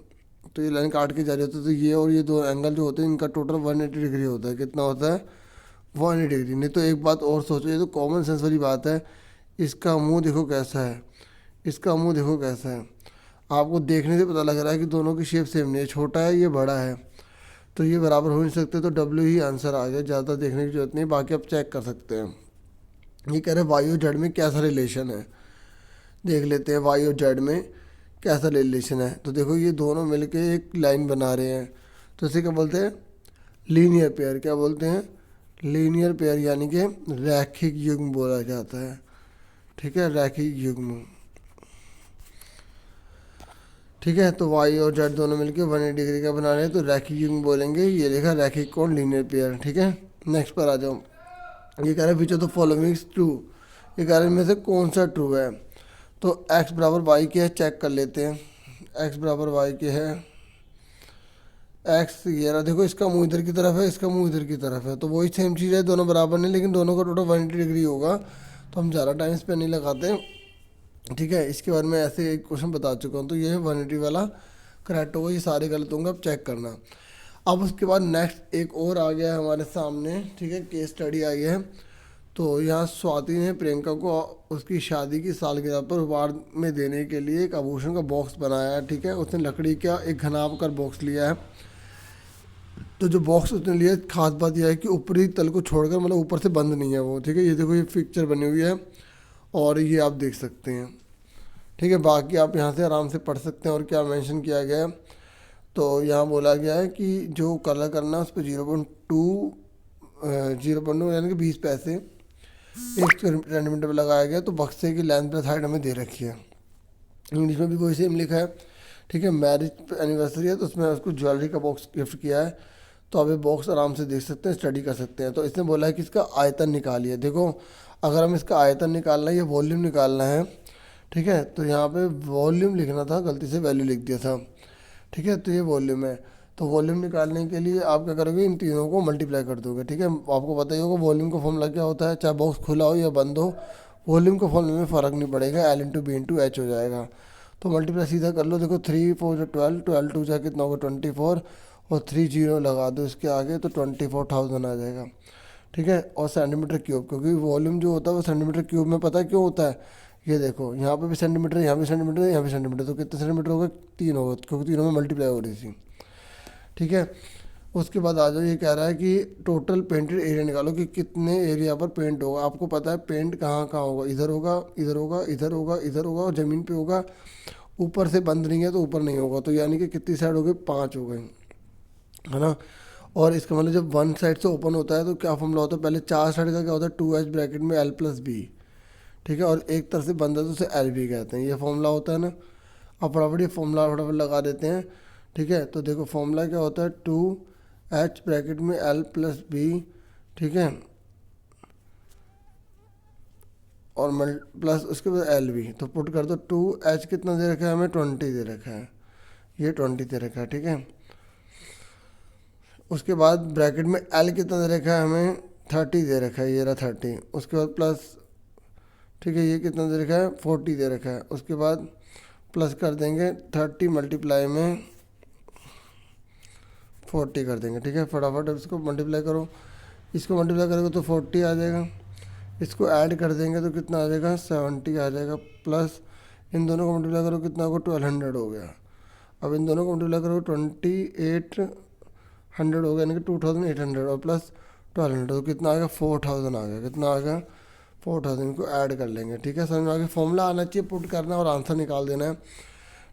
तो ये लाइन काट के जा रही होती है, तो ये और ये दो एंगल जो होते हैं इनका टोटल 180 डिग्री होता है। कितना होता है, 180 डिग्री। नहीं तो एक बात और सोचो, ये तो कॉमन सेंस वाली बात है, इसका मुंह देखो कैसा है, इसका मुंह देखो कैसा है, आपको देखने से पता लग रहा है कि दोनों की शेप सेम नहीं है, छोटा है ये बड़ा है, तो ये बराबर हो नहीं सकते। तो डब्ल्यू ही आंसर आ गया, ज़्यादा देखने की जरूरत नहीं, बाकी आप चेक कर सकते हैं। ये कह रहे हैं वाई और जेड में कैसा रिलेशन है, देख लेते हैं वाई और जेड में कैसा रिलेशन है। तो देखो ये दोनों मिलके एक लाइन बना रहे हैं, तो इसे क्या बोलते हैं, लीनियर पेयर। क्या बोलते हैं, लीनियर पेयर, यानी कि रैखिक युग्म बोला जाता है, ठीक है, रैखिक युग्म, ठीक है। तो वाई और जेड दोनों मिलके 180 डिग्री का बना रहे हैं, तो रैखिक युग्म बोलेंगे। ये लिखा रैखिक कोण लीनियर पेयर, ठीक है। नेक्स्ट पर आ जाओ। ये कह रहे हैं विच ऑफ द फॉलोइंग ट्रू, ये कह रहे हैं में से कौन सा ट्रू है। तो x बराबर वाई के है, चेक कर लेते हैं, x बराबर वाई के है, x ये रहा, देखो इसका मुंह इधर की तरफ है, इसका मुंह इधर की तरफ है, तो वही सेम चीज़ है, दोनों बराबर नहीं, लेकिन दोनों का टोटल 180 डिग्री होगा। तो हम ज़्यादा टाइम इस पर नहीं लगाते, ठीक है। इसके बारे में ऐसे एक क्वेश्चन बता चुका हूँ, तो ये है 180 वाला करेक्ट होगा, ये सारे गलत होंगे, अब चेक करना। अब उसके बाद नेक्स्ट एक और आ गया है हमारे सामने, ठीक है, केस स्टडी आई है। तो यहाँ स्वाति ने प्रियंका को उसकी शादी की सालगिरह पर उपहार में देने के लिए एक आभूषण का बॉक्स बनाया है, ठीक है। उसने लकड़ी का एक घनाभ कर बॉक्स लिया है। तो जो बॉक्स उसने लिया, खास बात यह है कि ऊपरी तल को छोड़कर, मतलब ऊपर से बंद नहीं है वो, ठीक है। ये देखो ये पिक्चर बनी हुई है और ये आप देख सकते हैं, ठीक है, बाकी आप यहाँ से आराम से पढ़ सकते हैं। और क्या मेंशन किया गया है, तो यहाँ बोला गया है कि जो कलर करना है उस पर 0.2 यानी कि 20 पैसे 1 सेंटीमीटर पर लगाया गया। तो बक्से की लेंथ प्लस हाइट हमें दे रखी है, इंग्लिश में भी वही सेम लिखा है। ठीक है, मैरिज एनिवर्सरी है तो उसमें उसको ज्वेलरी का बॉक्स गिफ्ट किया है। तो आप ये बॉक्स आराम से देख सकते हैं, स्टडी कर सकते हैं। तो इसने बोला है कि इसका आयतन निकालिए। देखो, अगर हम इसका आयतन निकालना है या वॉल्यूम निकालना है, ठीक है, तो यहाँ पे वॉल्यूम लिखना था, गलती से वैल्यू लिख दिया था। ठीक है, तो ये वॉल्यूम है। तो वॉल्यूम निकालने के लिए आप क्या करोगे, इन तीनों को मल्टीप्लाई कर दोगे। ठीक है, आपको पता ही होगा वॉल्यूम का फॉर्मूला क्या होता है, चाहे बॉक्स खुला हो या बंद हो, वॉल्यूम का फॉर्मूले में फ़र्क नहीं पड़ेगा, L/B/H हो जाएगा। तो मल्टीप्लाई सीधा कर लो। देखो 3 4 जो 12, 12 2 जा कितना होगा 24, और 3 0 लगा दो इसके आगे तो 24,000 आ जाएगा। ठीक है, और सेंटीमीटर क्यूब, क्योंकि वॉल्यूम जो होता है वो सेंटीमीटर क्यूब में पता है क्यों होता है। ये देखो यहाँ पे भी सेंटीमीटर, यहाँ भी सेंटीमीटर, यहाँ भी सेंटीमीटर, तो कितने सेंटीमीटर हो गए, 3 हो गए, क्योंकि तीनों में मल्टीप्लाई हो रही थी। ठीक है, उसके बाद आ जाओ, ये कह रहा है कि टोटल पेंटेड एरिया निकालो कि कितने एरिया पर पेंट होगा। आपको पता है पेंट कहाँ कहाँ होगा, इधर होगा, इधर होगा, इधर होगा, इधर होगा, और ज़मीन पे होगा। ऊपर से बंद नहीं है तो ऊपर नहीं होगा। तो यानी कि कितनी साइड हो गई, 5 हो गई, है ना। और इसका मतलब जब वन साइड से ओपन होता है तो क्या फॉर्मूला होता है, पहले 4 साइड का क्या होता है, 2h ब्रैकेट में L+B। ठीक है, और एक तरफ से बंद है तो उसे LB कहते हैं, ये फॉर्मूला होता है ना। अब फटाफट ये फॉर्मूला फटाफट लगा देते हैं। ठीक है, तो देखो फॉर्मूला क्या होता है, 2h ब्रैकेट में L+B, ठीक है, और प्लस उसके बाद LB। तो पुट कर दो, 2h कितना दे रखा है हमें, 20 दे रखा है, ये 20 दे रखा है। ठीक है, उसके बाद ब्रैकेट में L कितना दे रखा है हमें, 30 दे रखा है, ये रहा 30। उसके बाद प्लस, ठीक है, ये कितना दे रखा है, 40 दे रखा है। उसके बाद प्लस कर देंगे 30 मल्टीप्लाई में 40 कर देंगे। ठीक है, फटाफट अब इसको मल्टीप्लाई करो, इसको मल्टीप्लाई करोगे तो 40 आ जाएगा, इसको ऐड कर देंगे तो कितना आ जाएगा, 70 आ जाएगा। प्लस इन दोनों को मल्टीप्लाई करो कितना होगा, 1200 हो गया। अब इन दोनों को मल्टीप्लाई करो 2800 हो गया, यानी कि 2800, और प्लस 1200 तो कितना आ गया, 4000 आ गया। कितना आ गया, 4000 को ऐड कर लेंगे। ठीक है, समझ में आ गया। फॉर्मूला आना चाहिए, पुट करना और आंसर निकाल देना है।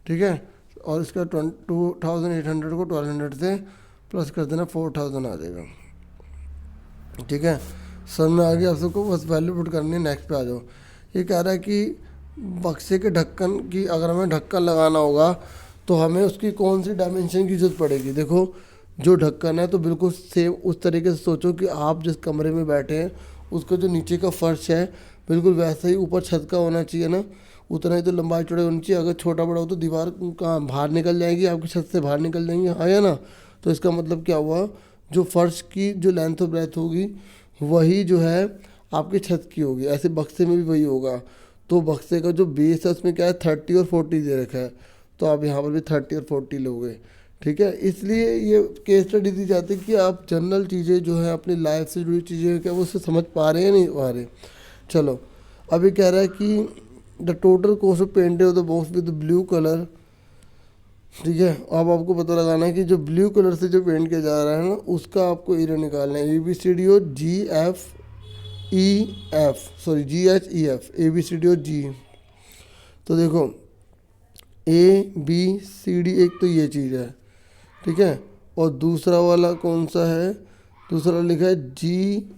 ठीक है, और इसका 2800 को 1200 से प्लस कर देना, 4000 आ जाएगा। ठीक है, समझ में आ गया आप सबको, बस वैल्यू पुट करनी है। नेक्स्ट पे आ जाओ। ये कह रहा है कि बक्से के ढक्कन की अगर हमें ढक्कन लगाना होगा तो हमें उसकी कौन सी डायमेंशन की जरूरत पड़ेगी। देखो जो ढक्कन है तो बिल्कुल सेम उस तरीके से सोचो कि आप जिस कमरे में बैठे हैं उसका जो नीचे का फर्श है बिल्कुल वैसा ही ऊपर छत का होना चाहिए ना, उतना ही तो लंबाई चौड़ाई होनी चाहिए। अगर छोटा बड़ा हो तो दीवार कहाँ बाहर निकल जाएगी, आपकी छत से बाहर निकल जाएंगी, हाँ या ना। तो इसका मतलब क्या हुआ, जो फर्श की जो लेंथ और ब्रेथ होगी वही जो है आपकी छत की होगी। ऐसे बक्से में भी वही होगा। तो बक्से का जो बेस है उसमें क्या है, 30 और 40 दे रखा है, तो आप यहाँ पर भी 30 और 40 लोगे। ठीक है, इसलिए ये केस स्टडी दी जाती है कि आप जनरल चीज़ें जो है अपनी लाइफ से जुड़ी चीज़ें क्या वो उससे समझ पा रहे हैं नहीं पा रहे। चलो, अभी कह रहा है कि the total cost of painting of the box with blue colour. ठीक है, अब आपको पता लगाना है कि जो ब्लू कलर से जो पेंट किया जा रहा है ना उसका आपको एरिया निकालना है। ABCD और GHEF ABCD और G। तो देखो ABCD एक तो ये चीज़ है, ठीक है, और दूसरा वाला कौन सा है, दूसरा लिखा है GHEF।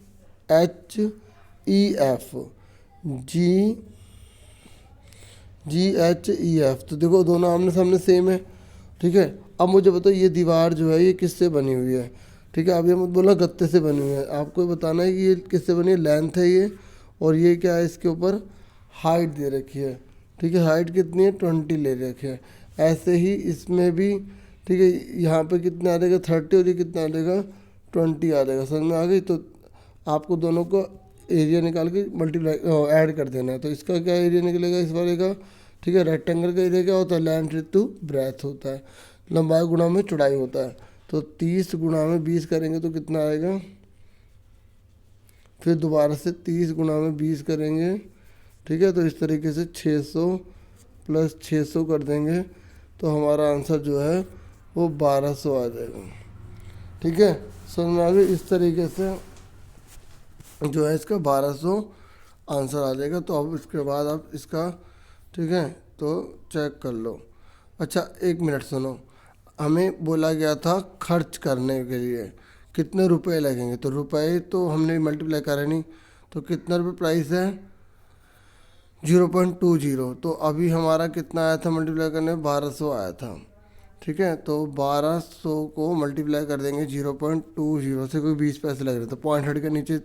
तो देखो दोनों आमने सामने सेम है। ठीक है, अब मुझे बताओ ये दीवार जो है ये किससे बनी हुई है। ठीक है, अब ये मत बोलना गत्ते से बनी हुई है, आपको ये बताना है कि ये किससे बनी है, लेंथ है ये, और ये क्या है, इसके ऊपर हाइट दे रखी है। ठीक है, हाइट कितनी है, 20 ले रखी है। ऐसे ही इसमें भी, ठीक है, यहाँ पे कितना आ जाएगा, 30, और ये कितना आ जाएगा, 20 आ जाएगा। समझ में आ गई। तो आपको दोनों को एरिया निकाल के मल्टीप्लाई ऐड कर देना है। तो इसका क्या एरिया निकलेगा इस वाले का, ठीक है, रेक्टेंगल का एरिया क्या होता है, लेंथ इंटू ब्रेथ होता है, लंबाई गुणा में चौड़ाई होता है। तो 30 गुणा में 20 करेंगे तो कितना आएगा, फिर दोबारा से 30 गुणा में 20 करेंगे। ठीक है, तो इस तरीके से 600 प्लस 600 कर देंगे तो हमारा आंसर जो है वो 1200 आ जाएगा। ठीक है, समझ में आ गई। इस तरीके से जो है इसका 1200 आंसर आ जाएगा। तो अब इसके बाद आप इसका, ठीक है, तो चेक कर लो। अच्छा 1 मिनट सुनो, हमें बोला गया था खर्च करने के लिए कितने रुपए लगेंगे, तो रुपए तो हमने मल्टीप्लाई करा नहीं, तो कितना रुपये प्राइस है 0.20। तो अभी हमारा कितना आया था मल्टीप्लाई करने में, 1200 आया था। ठीक है, तो 1200 को मल्टीप्लाई कर देंगे 0.20 से, कोई 20 पैसे लग रहे तो पॉइंट हट के नीचे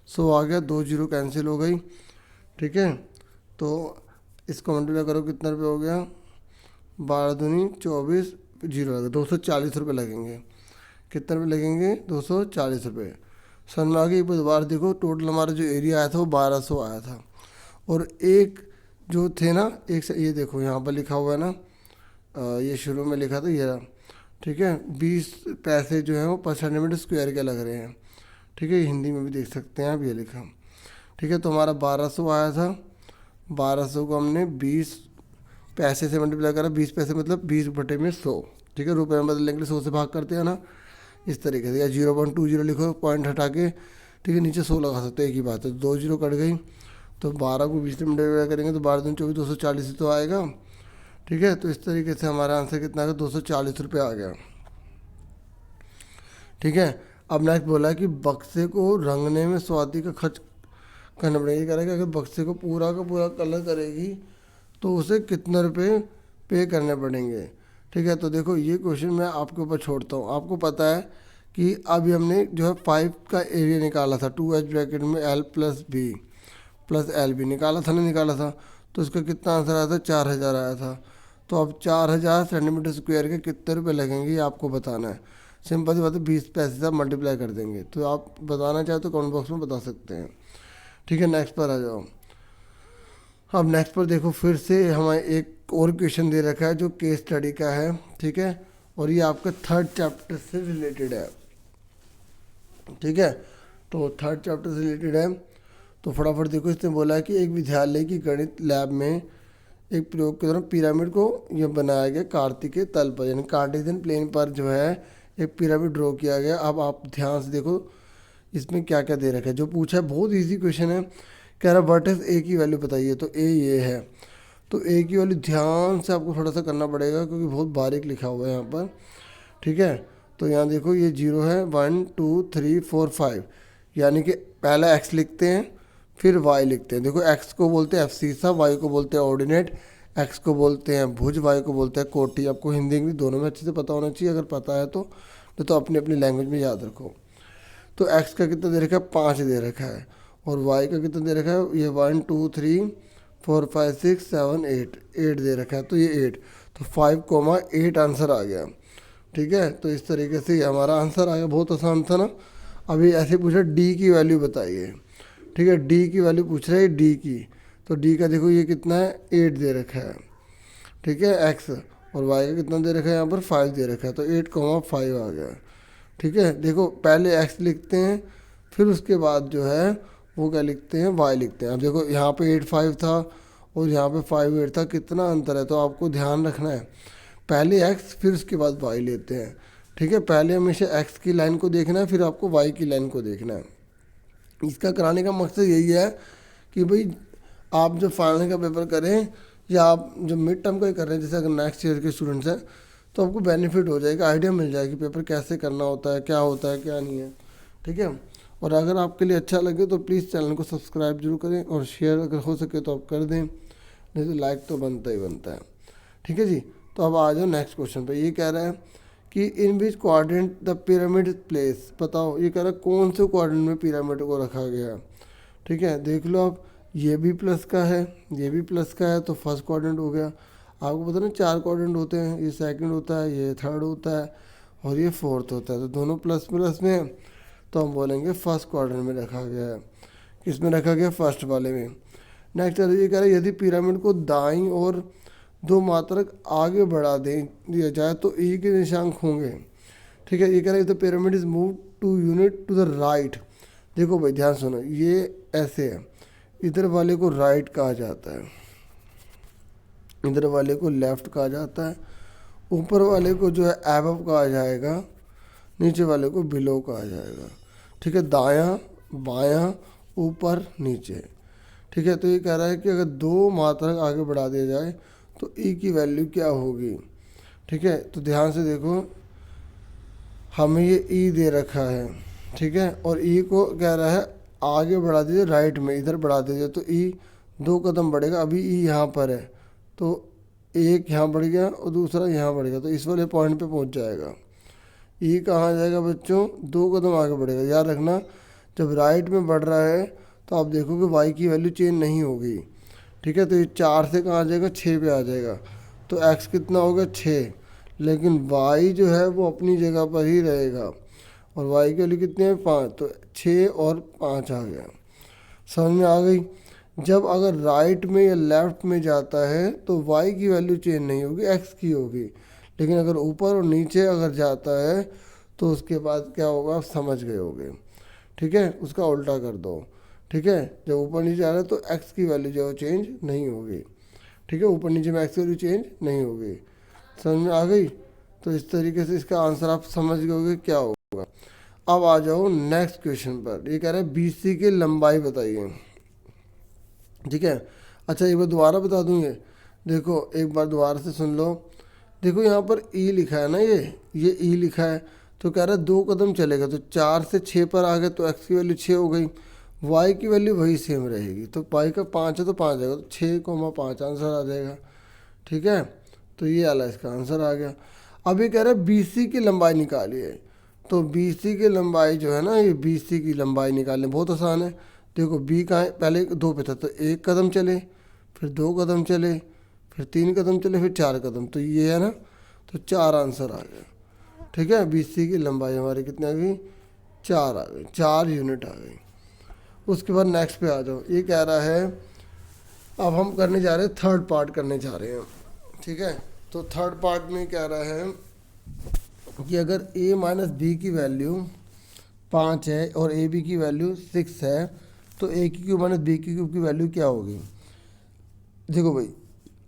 100 आ गया, 2 जीरो कैंसिल हो गई। ठीक है, तो इसको मल्टीप्लाई करो कितना रुपये हो गया, 12 दूनी 24, जीरो लगे 240 रुपये लगेंगे। कितने रुपये लगेंगे, 240 रुपये। समझ में आ गई। एक बार दोबारा देखो, टोटल हमारा जो एरिया आया था वो 1200 आया था, और एक जो थे ना, एक से ये देखो यहाँ पर लिखा हुआ है ना, ये शुरू में लिखा था ये रहा। ठीक है, 20 पैसे जो हैं वो पर सेंटीमीटर स्क्वायर के लग रहे हैं। ठीक है, हिंदी में भी देख सकते हैं आप, ये लिखा। ठीक है, तो हमारा 1200 आया था, 1200 को हमने 20 पैसे से मल्टीप्लाई करा, 20 पैसे मतलब 20/100। ठीक है, रुपये में बदलने के लिए 100 से भाग करते हैं ना, इस तरीके से। या 0.20 लिखो पॉइंट हटा के, ठीक है, नीचे 100 लगा सकते हो, एक ही बात है। 2 जीरो कट गई, तो 12 को 20 से मल्टीप्लाई करेंगे तो 12 दूनी 24, 240 ही तो आएगा। ठीक है, तो इस तरीके से हमारा आंसर कितना आ गया, 240 रुपये आ गया। ठीक है, अब नेक्स्ट बोला है कि बक्से को रंगने में स्वाति का खर्च करना पड़ेगा। ये कह रहा है कि अगर बक्से को पूरा का पूरा कलर करेगी तो उसे कितने रुपए पे करने पड़ेंगे। ठीक है, तो देखो ये क्वेश्चन मैं आपके ऊपर छोड़ता हूँ। आपको पता है कि अभी हमने जो है 5 का एरिया निकाला था, 2h ब्रैकेट में l + b + lb निकाला था, नहीं निकाला था, तो इसका कितना आंसर आया था, 4000 आया था। तो अब 4000 सेंटीमीटर स्क्वायर के कितने रुपए लगेंगे ये आपको बताना है। सिंपल सी बात है, 20 पैसे से आप मल्टीप्लाई कर देंगे। तो आप बताना चाहे तो कमेंट बॉक्स में बता सकते हैं। ठीक है, नेक्स्ट पर आ जाओ। अब नेक्स्ट पर देखो, फिर से हमें एक और क्वेश्चन दे रखा है जो केस स्टडी का है। ठीक है, और ये आपका 3rd चैप्टर से रिलेटेड है। ठीक है, तो 3rd चैप्टर से रिलेटेड है, तो फटाफट देखो। इसने बोला है कि एक विद्यालय की गणित लैब में एक प्रयोग के दौरान पिरामिड को यह बनाया गया कार्तिक के तल पर, यानी कार्टेशियन प्लेन पर जो है एक पिरामिड ड्रॉ किया गया। अब आप ध्यान से देखो इसमें क्या क्या दे रखा है। जो पूछा है बहुत इजी क्वेश्चन है, कह रहा वर्टेक्स ए की वैल्यू बताइए, तो ए ये है, तो ए की वैल्यू ध्यान से आपको थोड़ा सा करना पड़ेगा क्योंकि बहुत बारीक लिखा हुआ है यहाँ पर। ठीक है, तो यहाँ देखो ये 0 है, 1 2 3 4 5, यानी कि पहला एक्स लिखते हैं फिर वाई लिखते हैं। देखो एक्स को बोलते हैं एफसीसा, वाई को बोलते हैं ऑर्डिनेट, एक्स को बोलते हैं भुज, वाई को बोलते हैं कोटि। आपको हिंदी इंग्लिश दोनों में अच्छे से पता होना चाहिए, अगर पता है तो अपनी अपनी लैंग्वेज में याद रखो। तो एक्स का कितना दे रखा है, 5 दे रखा है, और वाई का कितना दे रखा है, ये 1 2 3 4 5 6 7 8 दे रखा है, तो ये 8, तो 5,8 आंसर आ गया। ठीक है, तो इस तरीके से ये हमारा आंसर आ गया। बहुत आसान था ना। अभी ऐसे पूछा डी की वैल्यू बताइए। ठीक है, डी की वैल्यू पूछ रहा है, डी की, तो डी का देखो ये कितना है, 8 दे रखा है। ठीक है, एक्स, और वाई का कितना दे रखा है, यहाँ पर 5 दे रखा है, तो 8,5 आ गया। ठीक है, देखो पहले एक्स लिखते हैं फिर उसके बाद जो है वो क्या लिखते हैं, वाई लिखते हैं। अब देखो यहाँ पे 8 5 था और यहाँ पे 5 8 था, कितना अंतर है, तो आपको ध्यान रखना है पहले एक्स फिर उसके बाद वाई लेते हैं। ठीक है, पहले हमेशा एक्स की लाइन को देखना है फिर आपको वाई की लाइन को देखना है। इसका कराने का मकसद यही है कि भाई आप जब फाइनल का पेपर करें या आप जब मिड टर्म का ही कर रहे हैं, जैसे अगर नेक्स्ट ईयर के स्टूडेंट्स हैं, तो आपको बेनिफिट हो जाएगा, आइडिया मिल जाएगा कि पेपर कैसे करना होता है, क्या होता है क्या नहीं है। ठीक है, और अगर आपके लिए अच्छा लगे तो प्लीज़ चैनल को सब्सक्राइब जरूर करें, और शेयर अगर हो सके तो आप कर दें, नहीं तो लाइक तो बनता ही बनता है। ठीक है जी, तो अब आ जाओ नेक्स्ट क्वेश्चन पे। ये कह रहा है कि in which quadrant the pyramid place, बताओ ये कह रहा है कौन से क्वाड्रेंट में पिरामिड को रखा गया। ठीक है, देख लो आप, ये भी प्लस का है, ये भी प्लस का है, तो फर्स्ट क्वाड्रेंट हो गया। आपको पता ना 4 क्वाड्रेंट होते हैं, ये सेकंड होता है, ये थर्ड होता है, और ये फोर्थ होता है, तो दोनों प्लस प्लस में, तो हम बोलेंगे फर्स्ट क्वाड्रेंट में रखा गया है। किस में रखा गया, फर्स्ट वाले में। नेक्स्ट ये कह रहा है यदि पिरामिड को दाईं और 2 मात्रक आगे बढ़ा दिया जाए तो ई के निशांक होंगे। ठीक है, ये कह रहा है the pyramid is move 2 unit to the right. देखो भाई ध्यान सुनो, ये ऐसे है, इधर वाले को राइट कहा जाता है, इधर वाले को लेफ्ट कहा जाता है, ऊपर वाले को जो है एबव कहा जाएगा, नीचे वाले को बिलो कहा जाएगा। ठीक है, दायां बायां ऊपर नीचे। ठीक है, तो ये कह रहा है कि अगर 2 मात्रक आगे बढ़ा दिया जाए तो ई की वैल्यू क्या होगी। ठीक है, तो ध्यान से देखो, हमें ये ई दे रखा है, ठीक है, और ई को कह रहा है आगे बढ़ा दीजिए राइट में, इधर बढ़ा दीजिए, तो ई 2 कदम बढ़ेगा। अभी ई यहाँ पर है तो एक यहाँ बढ़ गया और दूसरा यहाँ बढ़ गया, तो इस वाले पॉइंट पे पहुँच जाएगा। ई कहाँ जाएगा बच्चों, 2 कदम आगे बढ़ेगा। याद रखना, जब राइट में बढ़ रहा है तो आप देखोगे वाई की वैल्यू चेंज नहीं होगी। ठीक है, तो ये 4 से कहाँ आ जाएगा, 6 पे आ जाएगा। तो एक्स कितना होगा, 6, लेकिन वाई जो है वो अपनी जगह पर ही रहेगा। और वाई की वैल्यू कितनी है, 5, तो 6 और 5 आ गया। समझ में आ गई। जब अगर राइट में या लेफ्ट में जाता है तो वाई की वैल्यू चेंज नहीं होगी, एक्स की होगी। लेकिन अगर ऊपर और नीचे अगर जाता है तो उसके बाद क्या होगा, आप समझ गए होगे। ठीक है, उसका उल्टा कर दो। ठीक है, जब ऊपर नीचे आ रहा है तो एक्स की वैल्यू जो है चेंज नहीं होगी। ठीक है, ऊपर नीचे में एक्स की वैल्यू चेंज नहीं होगी। समझ में आ गई। तो इस तरीके से इसका आंसर आप समझ गए होगे क्या होगा। अब आ जाओ नेक्स्ट क्वेश्चन पर। ये कह रहा है BC की लंबाई बताइए। ठीक है, अच्छा एक बार दोबारा बता दूंगे, देखो एक बार दोबारा से सुन लो। देखो यहाँ पर ई लिखा है ना, ये ई लिखा है, तो कह रहा है 2 कदम चलेगा, तो 4 से 6 पर आ गए तो एक्स की वैल्यू 6 हो गई, वाई की वैल्यू वही सेम रहेगी। तो पाई का 5 है तो 5 आएगा, तो 6,5 आंसर आ जाएगा। ठीक है, तो ये वाला इसका आंसर आ गया। अब ये कह रहा है BC की लंबाई निकालिए। तो BC की लंबाई जो है ना, ये BC की लंबाई निकालने बहुत आसान है। देखो बी कहाँ है, पहले 2 पे था तो 1 कदम चले, फिर 2 कदम चले, फिर 3 कदम चले, फिर 4 कदम, तो ये है ना, तो 4 आंसर आ गया। ठीक है, BC की लंबाई हमारी कितनी आ गई, 4 आ गई, 4 यूनिट आ गई। उसके बाद नेक्स्ट पे आ जाओ। ये कह रहा है, अब हम करने जा रहे हैं थर्ड पार्ट करने जा रहे हैं। ठीक है, तो थर्ड पार्ट में कह रहा है कि अगर a माइनस बी की वैल्यू 5 है और ए बी की वैल्यू 6 है तो a की क्यूब माइनस बी की क्यूब की वैल्यू क्या होगी। देखो भाई,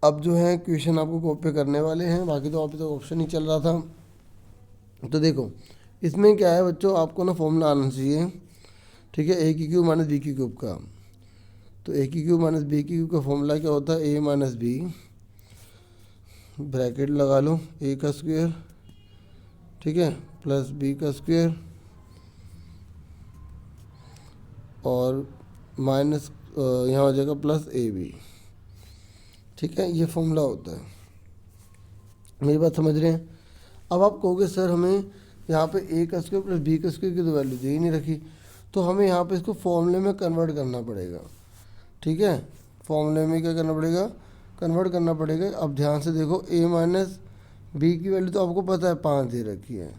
अब जो है क्वेश्चन आपको कॉपी पे करने वाले हैं, बाकी तो अभी तो ऑप्शन ही चल रहा था। तो देखो इसमें क्या है बच्चों, आपको ना फॉर्मूला आना चाहिए। ठीक है, a की क्यूब माइनस बी की क्यूब का, तो a की क्यूब माइनस बी की क्यूब का फॉर्मूला क्या होता है, a माइनस बी, ब्रैकेट लगा लो, a का स्क्वायर, ठीक है, प्लस b का स्क्वायर और माइनस यहाँ हो जाएगा प्लस AB। ठीक है, ये फॉर्मूला होता है। मेरी बात समझ रहे हैं। अब आप कहोगे सर हमें यहाँ पे a का स्क्वायर प्लस b का स्क्वायर की तो वैल्यू दे ही नहीं रखी, तो हमें यहाँ पे इसको फॉर्मूले में कन्वर्ट करना पड़ेगा। ठीक है, फॉर्मूले में क्या करना पड़ेगा, कन्वर्ट करना पड़ेगा। अब ध्यान से देखो, a माइनस बी की वैल्यू तो आपको पता है 5 दे रखी है,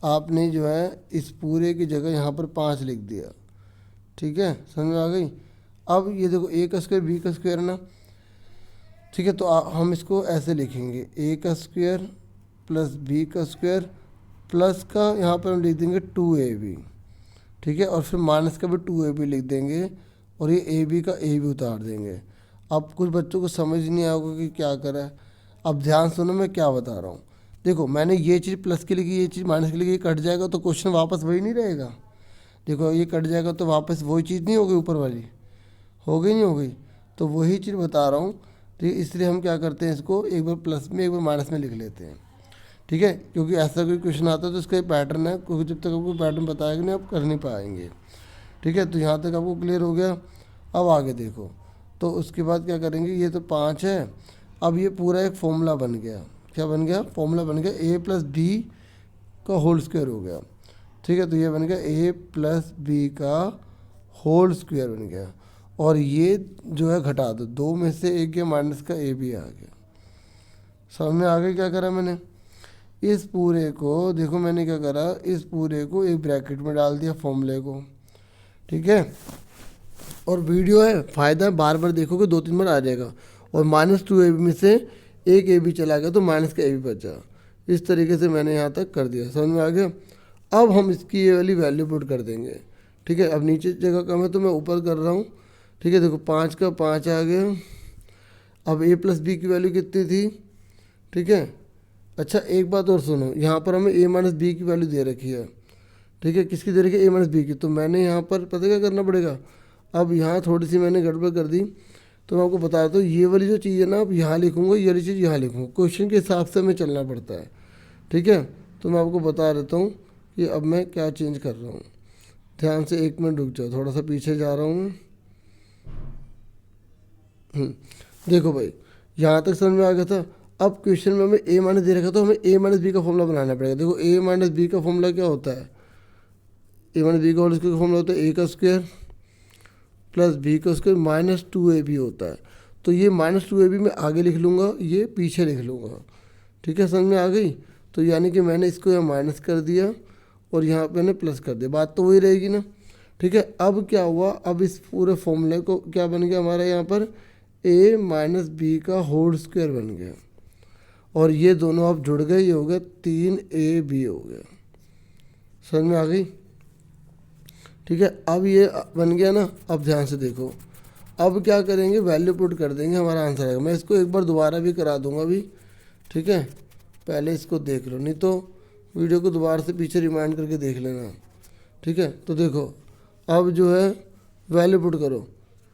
आपने जो है इस पूरे की जगह यहाँ पर 5 लिख दिया। ठीक है, समझ में आ गई। अब ये देखो a का स्क्वायर b का स्क्वायर ना, ठीक है, तो हम इसको ऐसे लिखेंगे, a का स्क्वायर प्लस b का स्क्वायर प्लस का यहाँ पर हम लिख देंगे 2ab। ठीक है, और फिर माइनस का भी 2ab लिख देंगे और ये ab का a भी उतार देंगे। अब कुछ बच्चों को समझ नहीं आएगा कि क्या करा है। अब ध्यान सुनो मैं क्या बता रहा हूँ। देखो मैंने ये चीज़ प्लस के लिखी, ये चीज़ माइनस के लिखी, ये कट जाएगा तो क्वेश्चन वापस वही नहीं रहेगा। देखो ये कट जाएगा तो वापस वही चीज़ नहीं होगी, ऊपर वाली हो गई नहीं हो गई, तो वही चीज़ बता रहा हूँ। ठीक है, इसलिए हम क्या करते हैं, इसको एक बार प्लस में एक बार माइनस में लिख लेते हैं। ठीक है, क्योंकि ऐसा कोई क्वेश्चन आता है तो इसका एक पैटर्न है, क्योंकि जब तक आपको पैटर्न बताएगा नहीं आप कर नहीं पाएंगे। ठीक है, तो यहाँ तक आपको क्लियर हो गया। अब आगे देखो, तो उसके बाद क्या करेंगे, ये तो 5 है, अब ये पूरा एक फॉर्मूला बन गया। क्या बन गया, फॉर्मूला बन गया, a प्लस बी का होल स्क्वायर हो गया। ठीक है, तो ये बन गया a प्लस बी का होल स्क्वायर बन गया, और ये जो है घटा दो, 2 में से 1 के माइनस का a भी आ गया। समझ में आ गया क्या करा मैंने। इस पूरे को देखो मैंने क्या करा, इस पूरे को एक ब्रैकेट में डाल दिया फॉर्मूले को। ठीक है, और वीडियो है, फ़ायदा बार बार देखोगे 2-3 बार आ जाएगा। और -2ab में से एक ab चला गया तो माइनस का ab बचा। इस तरीके से मैंने यहाँ तक कर दिया, समझ में आ गया। अब हम इसकी ये वाली वैल्यू पुट कर देंगे। ठीक है, अब नीचे जगह कम है तो मैं ऊपर कर रहा हूँ। ठीक है, देखो 5 का 5 आ गया। अब a प्लस बी की वैल्यू कितनी थी। ठीक है, अच्छा एक बात और सुनो, यहाँ पर हमें a माइनस बी की वैल्यू दे रखी है। ठीक है, किसकी दे रखी है, a माइनस बी की, तो मैंने यहाँ पर पता क्या करना पड़ेगा, अब यहाँ थोड़ी सी मैंने गड़बड़ कर दी, तो मैं आपको बता देता हूँ, ये वाली जो चीज़ है ना, अब यहाँ लिखूँगा, ये वाली चीज़ यहाँ लिखूँगा, क्वेश्चन के हिसाब से हमें चलना पड़ता है, ठीक है। तो मैं आपको बता देता हूँ कि अब मैं क्या चेंज कर रहा हूँ। ध्यान से 1 मिनट रुक जाओ, थोड़ा सा पीछे जा रहा हूँ मैं। देखो भाई, यहाँ तक समझ में आ गया था। अब क्वेश्चन में हमें a माइनस दे रखा, तो हमें a माइनस बी का फॉर्मूला बनाना पड़ेगा। देखो a माइनस बी का फॉर्मूला क्या होता है, a माइनस बी का होल स्क्वायर का फॉर्मूला होता है a का स्क्वायर प्लस b का स्क्वायर माइनस 2ab होता है। तो ये माइनस 2ab मैं आगे लिख लूँगा, ये पीछे लिख लूँगा, ठीक है, समझ में आ गई। तो यानी कि मैंने इसको यहाँ माइनस कर दिया और यहाँ पे मैंने प्लस कर दिया, बात तो वही रहेगी ना, ठीक है। अब क्या हुआ, अब इस पूरे फॉर्मूले को क्या बन गया हमारा यहाँ पर, a माइनस बी का होल स्क्वायर बन गया, और ये दोनों अब जुड़ गए, ये हो गया 3ab हो गया, समझ में आ गई, ठीक है। अब ये बन गया ना। अब ध्यान से देखो, अब क्या करेंगे, वैल्यू पुट कर देंगे, हमारा आंसर आएगा। मैं इसको एक बार दोबारा भी करा दूंगा अभी, ठीक है, पहले इसको देख लो, नहीं तो वीडियो को दोबारा से पीछे रिमाइंड करके देख लेना, ठीक है। तो देखो अब जो है वैल्यू पुट करो,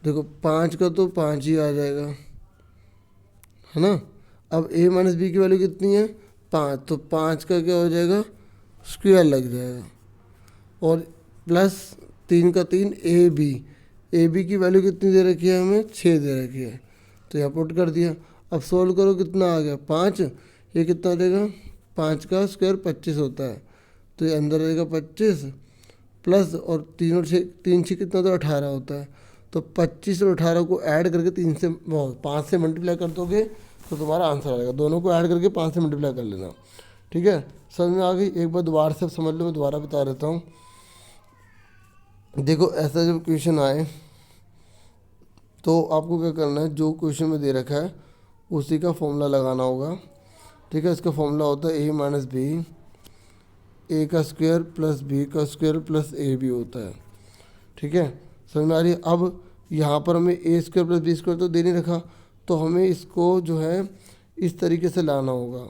देखो 5 का तो 5 ही आ जाएगा, है ना। अब a माइनस बी की वैल्यू कितनी है, 5, तो 5 का क्या हो जाएगा, स्क्वायर लग जाएगा, और प्लस 3 का 3 ए बी की वैल्यू कितनी दे रखी है हमें, 6 दे रखी है, तो यहाँ पुट कर दिया। अब सोल्व करो, कितना आ गया 5, ये कितना देगा, 5 का स्क्वायर 25 होता है, तो ये अंदर रहेगा 25 प्लस, और 3 और 6, 3 6 कितना, तो 18 होता है। तो 25 और 18 को ऐड करके 5 से मल्टीप्लाई कर दोगे तो तुम्हारा आंसर आएगा। दोनों को ऐड करके 5 से मल्टीप्लाई कर लेना, ठीक है, समझ में आ गई। एक बार दोबारा से समझ लो, मैं दोबारा बता देता हूँ। देखो ऐसा जब क्वेश्चन आए तो आपको क्या करना है, जो क्वेश्चन में दे रखा है उसी का फॉर्मूला लगाना होगा, ठीक है। इसका फॉर्मूला होता है a माइनस बी, ए का स्क्वायर प्लस बी का स्क्वायर प्लस ए बी होता है, ठीक है, समझ में आ रही है। अब यहाँ पर हमें ए स्क्वायर प्लस बी स्क्वायर तो दे नहीं रखा, तो हमें इसको जो है इस तरीके से लाना होगा,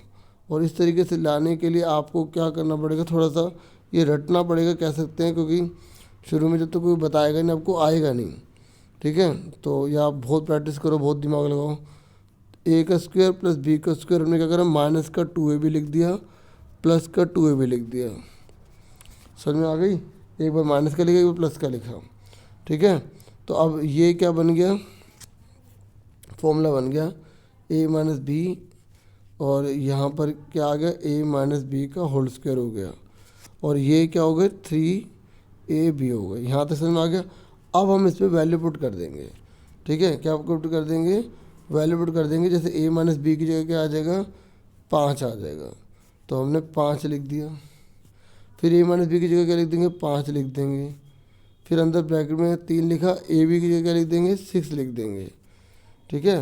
और इस तरीके से लाने के लिए आपको क्या करना पड़ेगा, थोड़ा सा ये रटना पड़ेगा कह सकते हैं, क्योंकि शुरू में जब तो कोई बताएगा नहीं आपको, आएगा नहीं, ठीक है। तो ये आप बहुत प्रैक्टिस करो, बहुत दिमाग लगाओ। ए का स्क्वायर प्लस बी का स्क्वायर हमने क्या करा, माइनस का 2ab लिख दिया, प्लस का 2ab लिख दिया, समझ में आ गई। एक बार माइनस का लिखा, एक बार प्लस का लिखा, ठीक है। तो अब ये क्या बन गया, फॉर्मूला बन गया a माइनस बी, और यहाँ पर क्या आ गया, a माइनस बी का होल स्क्वायर हो गया, और ये क्या हो गया 3ab हो गया। यहाँ तक समझ में आ गया। अब हम इस पर वैल्यू पुट कर देंगे, ठीक है, क्या पुट कर देंगे, वैल्यू पुट कर देंगे। जैसे a माइनस बी की जगह क्या आ जाएगा, 5 आ जाएगा, तो हमने 5 लिख दिया। फिर a माइनस बी की जगह क्या लिख देंगे, 5 लिख देंगे। फिर अंदर ब्रैकेट में 3 लिखा, ए बी की जगह क्या लिख देंगे, 6 लिख देंगे, ठीक है।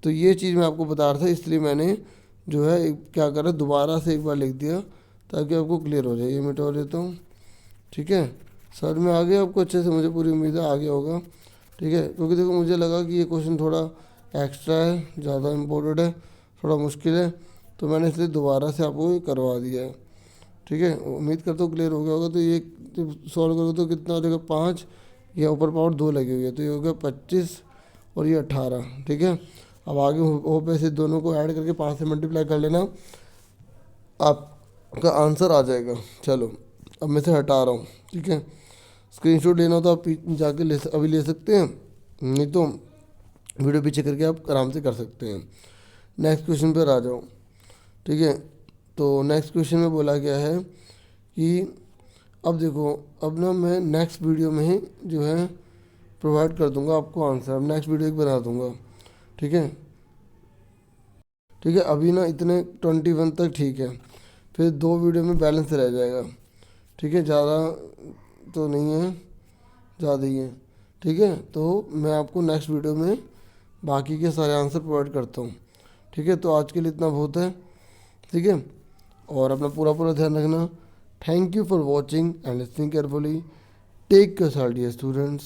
तो ये चीज़ मैं आपको बता रहा था, इसलिए मैंने जो है क्या करा, दोबारा से एक बार लिख दिया ताकि आपको क्लियर हो जाए। ये मिटा देता हूँ, ठीक है, समझ में आ गया आपको अच्छे से, मुझे पूरी उम्मीद है आ गया होगा, ठीक है। क्योंकि देखो मुझे लगा कि ये क्वेश्चन थोड़ा एक्स्ट्रा है, ज़्यादा इम्पोर्टेंट है, थोड़ा मुश्किल है, तो मैंने इसलिए दोबारा से आपको ये करवा दिया है, ठीक है। उम्मीद करता हूँ क्लियर हो गया होगा। तो ये जब सॉल्व करोगे तो कितना हो जाएगा, 5, या ऊपर पावर 2 लगी हुई है, तो ये हो गया 25 और ये 18, ठीक है। अब आगे हो पे से दोनों को ऐड करके 5 से मल्टीप्लाई कर लेना, आपका आंसर आ जाएगा। चलो अब मैं से हटा रहा हूँ, ठीक है। स्क्रीनशॉट लेना हो तो आप जाके अभी ले सकते हैं, नहीं तो वीडियो पीछे करके आप आराम से कर सकते हैं। नेक्स्ट क्वेश्चन पर आ जाओ, ठीक है। तो नेक्स्ट क्वेश्चन में बोला गया है कि अब देखो, अब ना मैं नेक्स्ट वीडियो में ही जो है प्रोवाइड कर दूंगा आपको आंसर, अब नेक्स्ट वीडियो एक बना दूंगा, ठीक है, ठीक है। अभी ना इतने 21 तक ठीक है, फिर 2 वीडियो में बैलेंस रह जाएगा, ठीक है, ज़्यादा तो नहीं है, ज़्यादा ही है, ठीक है। तो मैं आपको नेक्स्ट वीडियो में बाकी के सारे आंसर प्रोवाइड करता हूँ, ठीक है। तो आज के लिए इतना बहुत है, ठीक है, और अपना पूरा ध्यान रखना। Thank you for watching and listening carefully. Take care dear students.